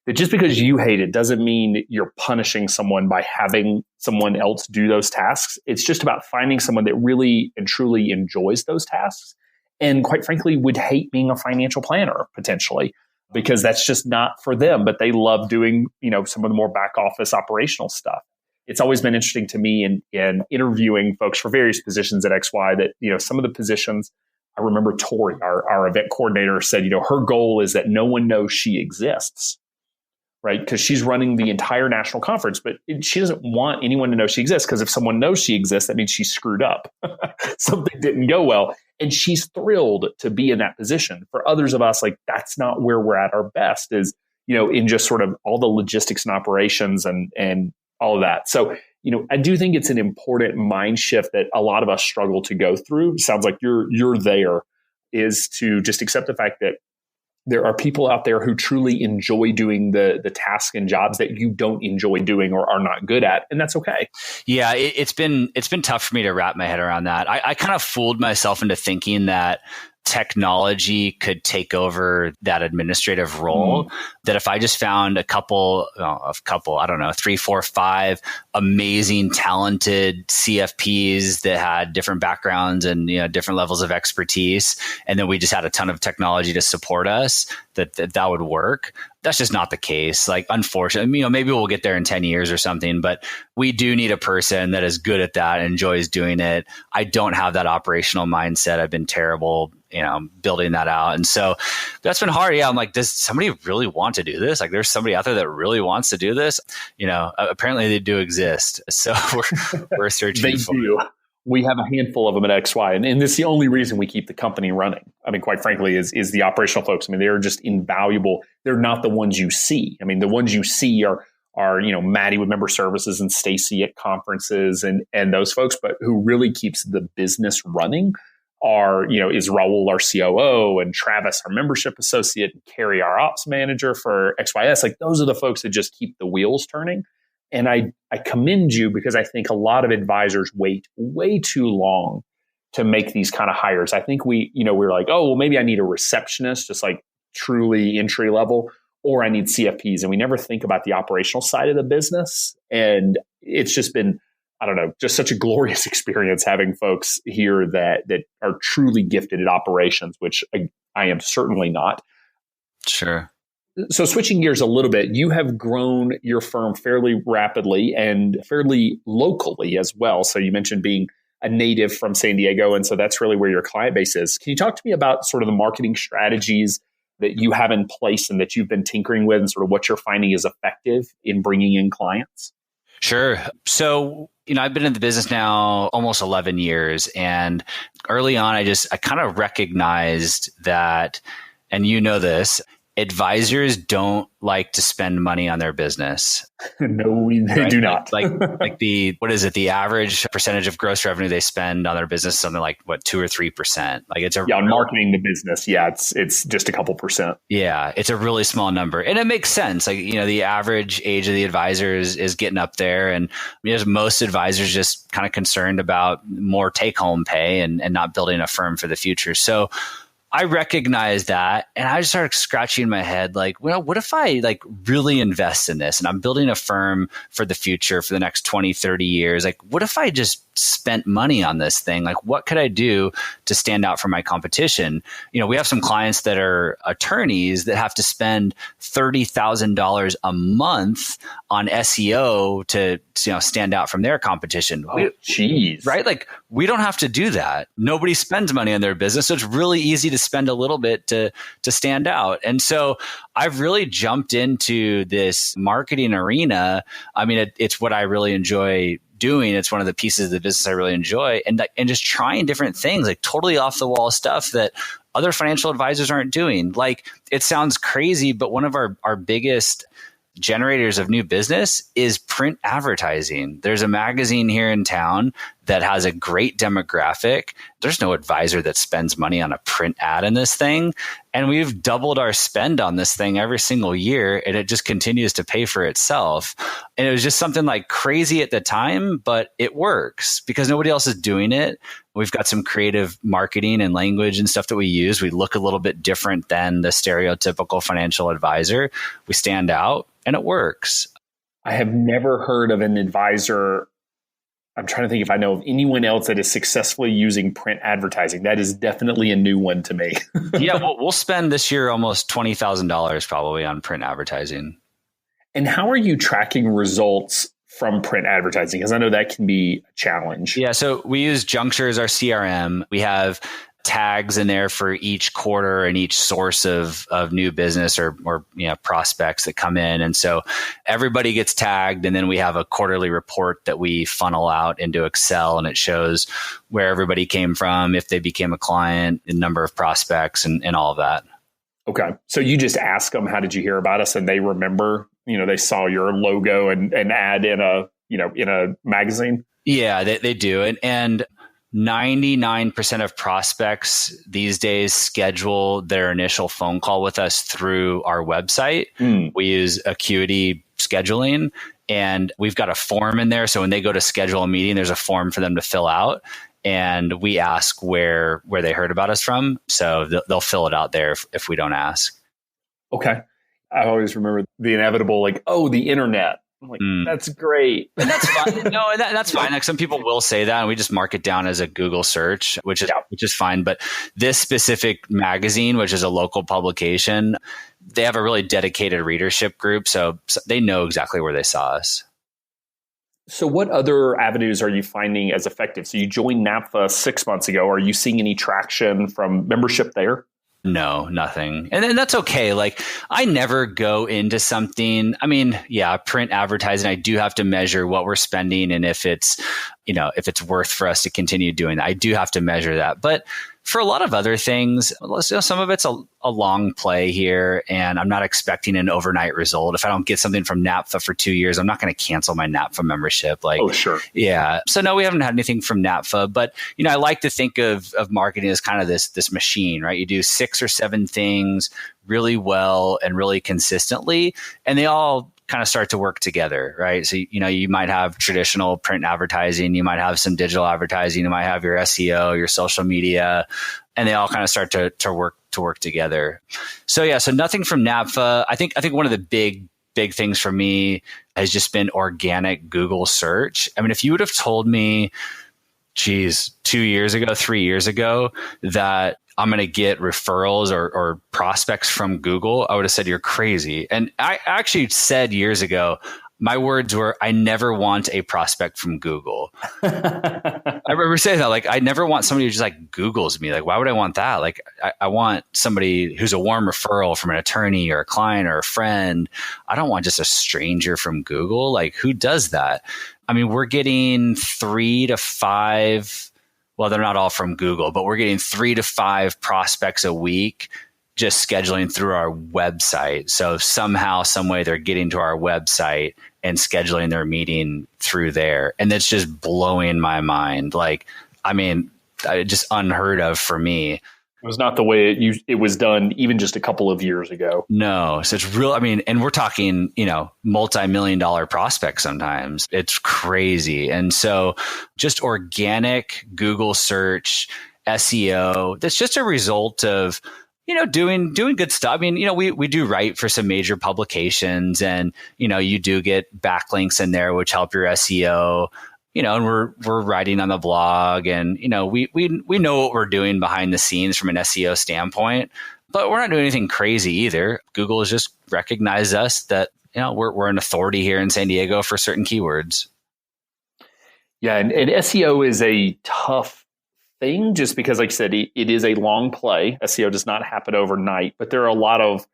That just because you hate it doesn't mean you're punishing someone by having someone else do those tasks. It's just about finding someone that really and truly enjoys those tasks and, quite frankly, would hate being a financial planner potentially, because that's just not for them, but they love doing, some of the more back office operational stuff. It's always been interesting to me in interviewing folks for various positions at XY that, some of the positions, I remember Tori, our event coordinator, said, her goal is that no one knows she exists, right? Because she's running the entire national conference, but she doesn't want anyone to know she exists, because if someone knows she exists, that means she screwed up. Something didn't go well. And she's thrilled to be in that position. For others of us, like, that's not where we're at our best, is, in just sort of all the logistics and operations and all of that. So, I do think it's an important mind shift that a lot of us struggle to go through. Sounds like you're there, is to just accept the fact that there are people out there who truly enjoy doing the tasks and jobs that you don't enjoy doing or are not good at. And that's okay.
Yeah, it's been tough for me to wrap my head around that. I kind of fooled myself into thinking that technology could take over that administrative role, that if I just found a couple, I don't know, 3, 4, 5 amazing, talented CFPs that had different backgrounds and, different levels of expertise, and then we just had a ton of technology to support us, that would work. That's just not the case. Like, unfortunately, maybe we'll get there in 10 years or something, but we do need a person that is good at that and enjoys doing it. I don't have that operational mindset. I've been terrible, building that out. And so that's been hard. Yeah. I'm like, does somebody really want to do this? Like, there's somebody out there that really wants to do this. Apparently they do exist. So we're searching
they
for
do. We have a handful of them at XY, and this is the only reason we keep the company running. I mean, quite frankly, is the operational folks. I mean, they're just invaluable. They're not the ones you see. I mean, the ones you see are Maddie with member services and Stacy at conferences and those folks, but who really keeps the business running is Raul, our COO, and Travis, our membership associate, and Carrie, our ops manager for XYS. Like, those are the folks that just keep the wheels turning. And I commend you, because I think a lot of advisors wait way too long to make these kind of hires. I think we're like, oh, well, maybe I need a receptionist, just like truly entry level, or I need CFPs. And we never think about the operational side of the business. And it's just been, I don't know, just such a glorious experience having folks here that are truly gifted at operations, which I am certainly not.
Sure.
So switching gears a little bit, you have grown your firm fairly rapidly and fairly locally as well. So you mentioned being a native from San Diego, and so that's really where your client base is. Can you talk to me about sort of the marketing strategies that you have in place and that you've been tinkering with, and sort of what you're finding is effective in bringing in clients?
Sure. So, I've been in the business now almost 11 years, and early on, I kind of recognized that, and this, advisors don't like to spend money on their business.
No, they do not.
Like the average percentage of gross revenue they spend on their business, something like 2 or 3%. Like, it's
on marketing the business. Yeah, it's just a couple percent.
Yeah, it's a really small number, and it makes sense. Like, the average age of the advisors is getting up there, and most advisors just kind of concerned about more take home pay and not building a firm for the future. So I recognized that, and I just started scratching my head like, well, what if I really invest in this and I'm building a firm for the future for the next 20, 30 years? Like, what if I just spent money on this thing? Like, what could I do to stand out from my competition? We have some clients that are attorneys that have to spend $30,000 a month on SEO to stand out from their competition.
Oh, geez.
Right? Like, we don't have to do that. Nobody spends money on their business. So it's really easy to spend a little bit to stand out. And so I've really jumped into this marketing arena. I mean, it's what I really enjoy doing. It's one of the pieces of the business I really enjoy, and just trying different things, like totally off the wall stuff that other financial advisors aren't doing. Like, it sounds crazy, but one of our biggest generators of new business is print advertising. There's a magazine here in town that has a great demographic. There's no advisor that spends money on a print ad in this thing. And we've doubled our spend on this thing every single year, and it just continues to pay for itself. And it was just something like crazy at the time, but it works because nobody else is doing it. We've got some creative marketing and language and stuff that we use. We look a little bit different than the stereotypical financial advisor. We stand out, and it works.
I have never heard of an advisor. I'm trying to think if I know of anyone else that is successfully using print advertising. That is definitely a new one to me.
Yeah, we'll spend this year almost $20,000 probably on print advertising.
And how are you tracking results from print advertising? Because I know that can be a challenge.
Yeah, so we use Juncture as our CRM. We have tags in there for each quarter and each source of new business or prospects that come in. And so everybody gets tagged, and then we have a quarterly report that we funnel out into Excel, and it shows where everybody came from, if they became a client, the number of prospects, and all of that.
Okay. So you just ask them, how did you hear about us? And they remember, they saw your logo and ad in a magazine.
Yeah, they do. And 99% of prospects these days schedule their initial phone call with us through our website. We use Acuity scheduling, and we've got a form in there. So when they go to schedule a meeting, there's a form for them to fill out. and we ask where they heard about us from. So they'll fill it out there if we don't ask.
Okay. I always remember the inevitable, like, oh, the internet. I'm like, that's great.
And that's fine. No, that's fine. Like some people will say that, and we just mark it down as a Google search, which is fine. But this specific magazine, which is a local publication, they have a really dedicated readership group, so they know exactly where they saw us.
So what other avenues are you finding as effective? So you joined NAPFA 6 months ago. Are you seeing any traction from membership there?
No, nothing. And then that's okay. Like I never go into something. I mean, yeah, print advertising, I do have to measure what we're spending and if it's worth for us to continue doing that. I do have to measure that. But for a lot of other things, some of it's a long play here, and I'm not expecting an overnight result. If I don't get something from NAPFA for 2 years, I'm not going to cancel my NAPFA membership. Like, oh, sure. Yeah. So no, we haven't had anything from NAPFA, but I like to think of marketing as kind of this machine, right? You do 6 or 7 things really well and really consistently, and they all kind of start to work together, right? So, you might have traditional print advertising, you might have some digital advertising, you might have your SEO, your social media, and they all kind of start to work together. So yeah, so nothing from NAPFA. I think one of the big things for me has just been organic Google search. I mean, if you would have told me, 2 years ago, 3 years ago, that I'm going to get referrals or prospects from Google, I would have said you're crazy. And I actually said years ago, my words were, I never want a prospect from Google. I remember saying that, like, I never want somebody who just like Googles me. Like, why would I want that? Like, I want somebody who's a warm referral from an attorney or a client or a friend. I don't want just a stranger from Google. Like, who does that? I mean, we're getting 3 to 5. Well, they're not all from Google, but we're getting 3 to 5 prospects a week just scheduling through our website. So somehow, some way they're getting to our website and scheduling their meeting through there. And that's just blowing my mind. Like, I mean, just unheard of for me.
It was not the way it was done even just a couple of years ago.
No. So it's real. I mean, and we're talking, multi-million-dollar prospects sometimes. It's crazy. And so just organic Google search, SEO, that's just a result of, doing good stuff. I mean, we do write for some major publications, and, you do get backlinks in there, which help your SEO. And we're writing on the blog, and we know what we're doing behind the scenes from an SEO standpoint, but we're not doing anything crazy either. Google has just recognized us that we're an authority here in San Diego for certain keywords.
Yeah, and SEO is a tough thing, just because, like you said, it is a long play. SEO does not happen overnight, but there are a lot of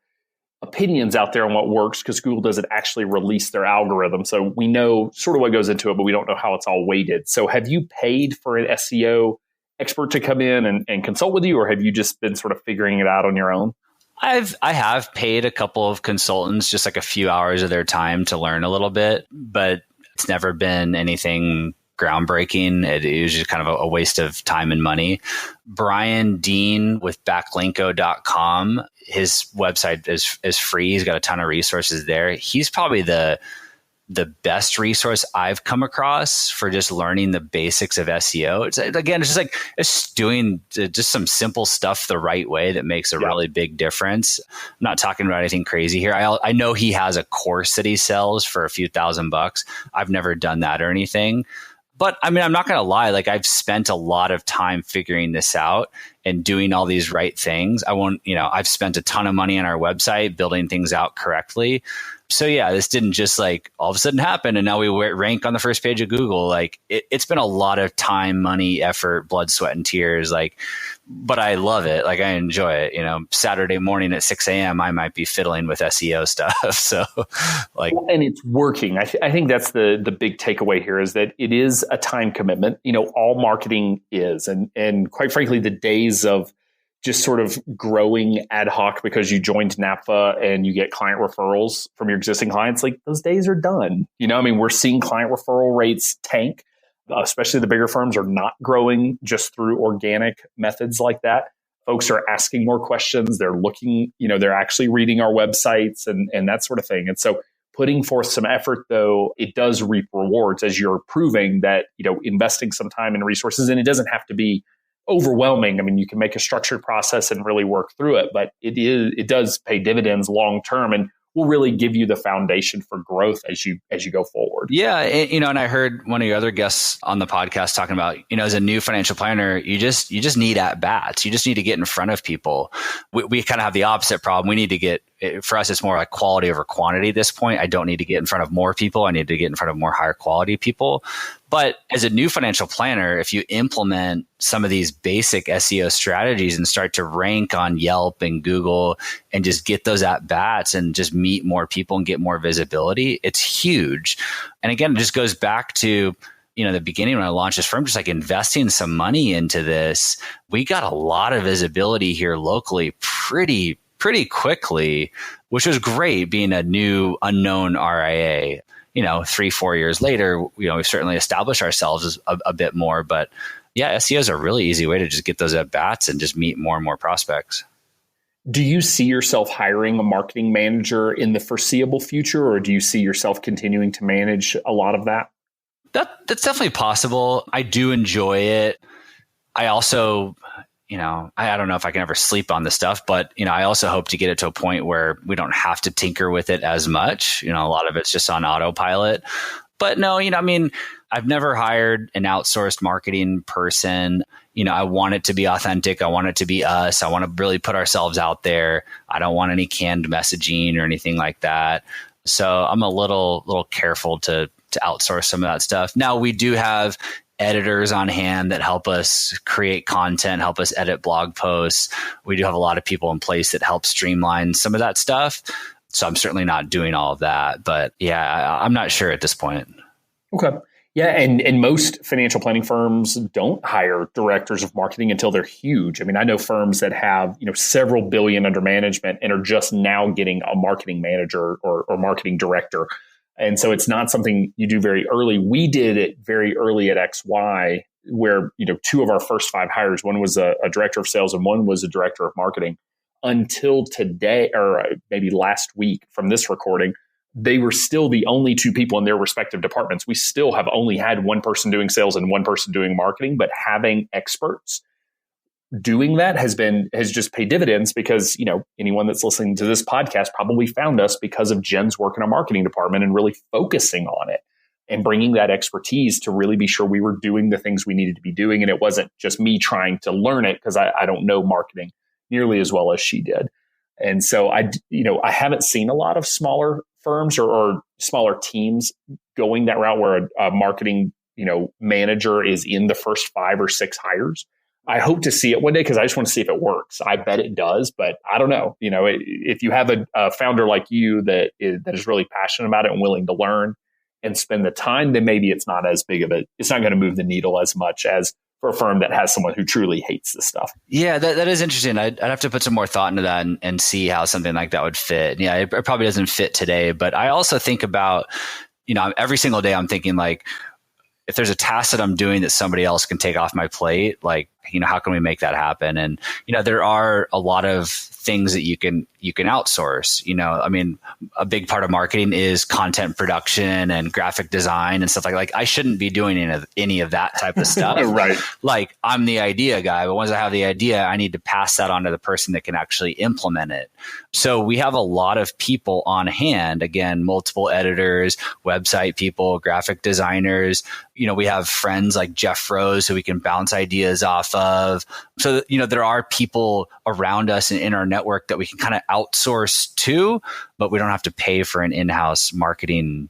opinions out there on what works because Google doesn't actually release their algorithm. So we know sort of what goes into it, but we don't know how it's all weighted. So have you paid for an SEO expert to come in and consult with you, or have you just been sort of figuring it out on your own?
I have paid a couple of consultants just like a few hours of their time to learn a little bit, but it's never been anything groundbreaking. It was just kind of a waste of time and money. Brian Dean with backlinko.com, his website is free. He's got a ton of resources there. He's probably the best resource I've come across for just learning the basics of SEO. It's doing just some simple stuff the right way that makes a really big difference. I'm not talking about anything crazy here. I know he has a course that he sells for a few $1,000. I've never done that or anything. But I mean, I'm not going to lie. Like, I've spent a lot of time figuring this out and doing all these right things. I've spent a ton of money on our website, building things out correctly. So yeah, this didn't just like all of a sudden happen and now we rank on the first page of Google. Like, it's been a lot of time, money, effort, blood, sweat, and tears. Like, but I love it. Like, I enjoy it. Saturday morning at 6 a.m., I might be fiddling with SEO stuff. So
and it's working. I think that's the big takeaway here, is that it is a time commitment. All marketing is, and quite frankly, the days of just sort of growing ad hoc because you joined NAPFA and you get client referrals from your existing clients, like, those days are done. We're seeing client referral rates tank. Especially the bigger firms are not growing just through organic methods like that. Folks are asking more questions. They're looking, they're actually reading our websites and that sort of thing. And so putting forth some effort, though, it does reap rewards as you're proving that, investing some time and resources, and it doesn't have to be overwhelming. I mean, you can make a structured process and really work through it, but it does pay dividends long term and will really give you the foundation for growth as you go forward.
Yeah, and I heard one of your other guests on the podcast talking about, as a new financial planner, you just need at bats. You just need to get in front of people. We kind of have the opposite problem. We need to get, for us, it's more like quality over quantity at this point. I don't need to get in front of more people. I need to get in front of more higher quality people. But as a new financial planner, if you implement some of these basic SEO strategies and start to rank on Yelp and Google and just get those at bats and just meet more people and get more visibility, it's huge. And again, it just goes back to, the beginning when I launched this firm, just like investing some money into this. We got a lot of visibility here locally pretty quickly, which was great being a new unknown RIA. 3-4 years later, we've certainly established ourselves a bit more. But yeah, SEO is a really easy way to just get those at bats and just meet more and more prospects.
Do you see yourself hiring a marketing manager in the foreseeable future, or do you see yourself continuing to manage a lot of that?
That's definitely possible. I do enjoy it. I also, I don't know if I can ever sleep on this stuff, but, I also hope to get it to a point where we don't have to tinker with it as much. A lot of it's just on autopilot. But no, I've never hired an outsourced marketing person. I want it to be authentic. I want it to be us. I want to really put ourselves out there. I don't want any canned messaging or anything like that. So I'm a little careful to outsource some of that stuff. Now, we do have editors on hand that help us create content, help us edit blog posts. We do have a lot of people in place that help streamline some of that stuff. So I'm certainly not doing all of that. But yeah, I'm not sure at this point.
Okay. Yeah. And most financial planning firms don't hire directors of marketing until they're huge. I mean, I know firms that have, several billion under management and are just now getting a marketing manager or marketing director. And so it's not something you do very early. We did it very early at XY, where, two of our first 5 hires, one was a director of sales and one was a director of marketing. Until today, or maybe last week from this recording, they were still the only 2 people in their respective departments. We still have only had one person doing sales and one person doing marketing, but having experts doing that has just paid dividends because, anyone that's listening to this podcast probably found us because of Jen's work in our marketing department and really focusing on it and bringing that expertise to really be sure we were doing the things we needed to be doing. And it wasn't just me trying to learn it because I don't know marketing nearly as well as she did. And so I haven't seen a lot of smaller firms or smaller teams going that route where a marketing, manager is in the first 5 or 6 hires. I hope to see it one day because I just want to see if it works. I bet it does, but I don't know. If you have a founder like you that is really passionate about it and willing to learn and spend the time, then maybe it's not as big of it's not going to move the needle as much as for a firm that has someone who truly hates this stuff. Yeah,
that is interesting. I'd have to put some more thought into that and see how something like that would fit. Yeah, it probably doesn't fit today, but I also think about, every single day I'm thinking like, if there's a task that I'm doing that somebody else can take off my plate, like, how can we make that happen? And, there are a lot of things that you can outsource. A big part of marketing is content production and graphic design and stuff like I shouldn't be doing any of that type of stuff.
Right.
Like I'm the idea guy, but once I have the idea, I need to pass that on to the person that can actually implement it. So we have a lot of people on hand, again, multiple editors, website people, graphic designers. We have friends like Jeff Rose who we can bounce ideas off of. So, there are people around us and in our network that we can kind of outsource to, but we don't have to pay for an in-house marketing,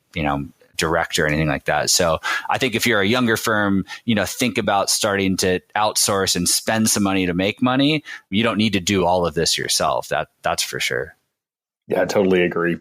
director or anything like that. So I think if you're a younger firm, think about starting to outsource and spend some money to make money. You don't need to do all of this yourself. That's for sure.
Yeah, I totally agree.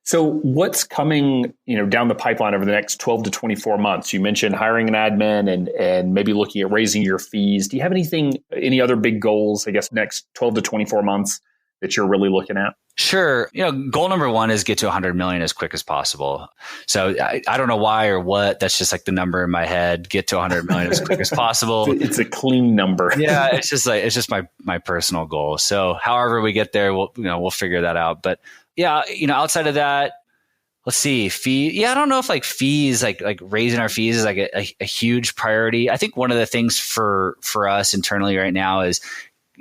So what's coming, down the pipeline over the next 12 to 24 months? You mentioned hiring an admin and maybe looking at raising your fees. Do you have any other big goals, I guess, next 12 to 24 months that you're really looking at?
Sure. Goal number 1 is get to 100 million as quick as possible. So I don't know why or what. That's just like the number in my head. Get to 100 million as quick as possible.
It's a clean number.
Yeah, it's just my personal goal. So however we get there, we'll figure that out. But yeah, outside of that, Let's see, fee. Yeah, I don't know if like fees, like raising our fees is like a huge priority. I think one of the things for us internally right now is,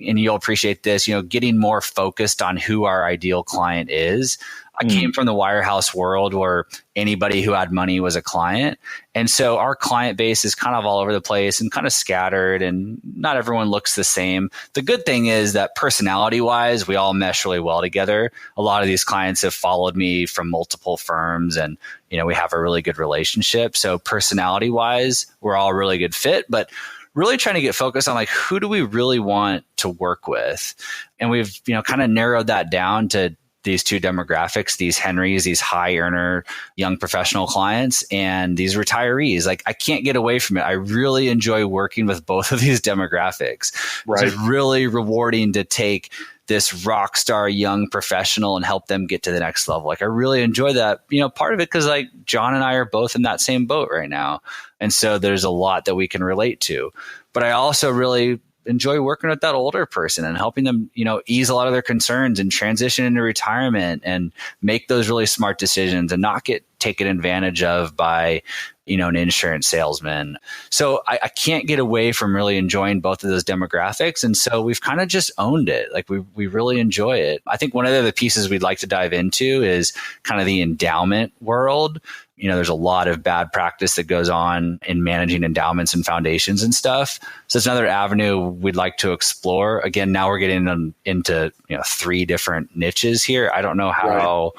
and you'll appreciate this, getting more focused on who our ideal client is. I came from the wirehouse world where anybody who had money was a client. And so our client base is kind of all over the place and kind of scattered, and not everyone looks the same. The good thing is that personality wise, we all mesh really well together. A lot of these clients have followed me from multiple firms, and, we have a really good relationship. So personality wise, we're all a really good fit, but really trying to get focused on like, who do we really want to work with? And we've, kind of narrowed that down to these two demographics, these Henrys, these high earner young professional clients, and these retirees. Like, I can't get away from it. I really enjoy working with both of these demographics. Right. It's really rewarding to take this rock star young professional and help them get to the next level. Like, I really enjoy that, part of it because like John and I are both in that same boat right now. And so there's a lot that we can relate to. But I also really enjoy working with that older person and helping them, ease a lot of their concerns and transition into retirement and make those really smart decisions and not get taken advantage of by, an insurance salesman. So I can't get away from really enjoying both of those demographics. And so we've kind of just owned it. Like we really enjoy it. I think one of the other pieces we'd like to dive into is kind of the endowment world. There's a lot of bad practice that goes on in managing endowments and foundations and stuff. So it's another avenue we'd like to explore. Again, now we're getting into 3 different niches here. I don't know how,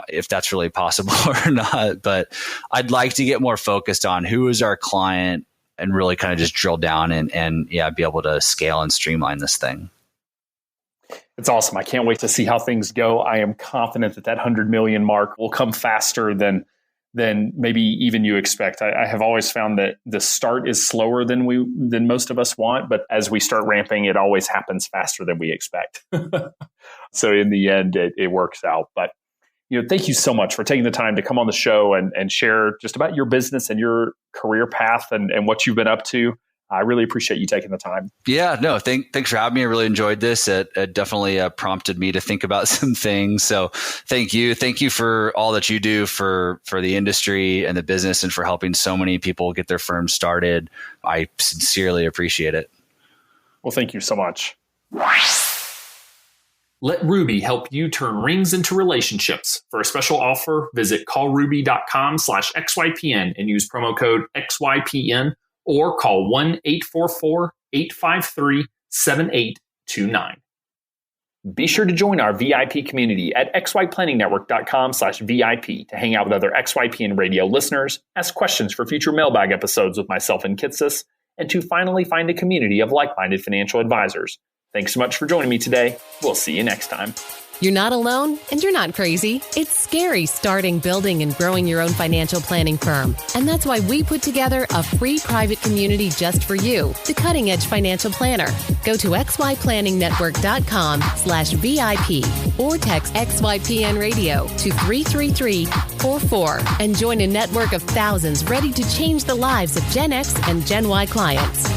if that's really possible or not, but I'd like to get more focused on who is our client and really kind of just drill down and be able to scale and streamline this thing.
It's awesome. I can't wait to see how things go. I am confident that 100 million mark will come faster than maybe even you expect. I have always found that the start is slower than most of us want, but as we start ramping, it always happens faster than we expect. So in the end, it works out. But thank you so much for taking the time to come on the show and share just about your business and your career path and what you've been up to. I really appreciate you taking the time.
Yeah, no, thanks for having me. I really enjoyed this. It definitely prompted me to think about some things. So thank you. Thank you for all that you do for the industry and the business and for helping so many people get their firms started. I sincerely appreciate it.
Well, thank you so much. Let Ruby help you turn rings into relationships. For a special offer, visit callruby.com/XYPN and use promo code XYPN. Or call 1-844-853-7829. Be sure to join our VIP community at xyplanningnetwork.com/VIP to hang out with other XYPN radio listeners, ask questions for future mailbag episodes with myself and Kitsis, and to finally find a community of like-minded financial advisors. Thanks so much for joining me today. We'll see you next time.
You're not alone, and you're not crazy. It's scary starting, building, and growing your own financial planning firm. And that's why we put together a free private community just for you, the Cutting Edge Financial Planner. Go to xyplanningnetwork.com/VIP or text XYPN Radio to 33344 and join a network of thousands ready to change the lives of Gen X and Gen Y clients.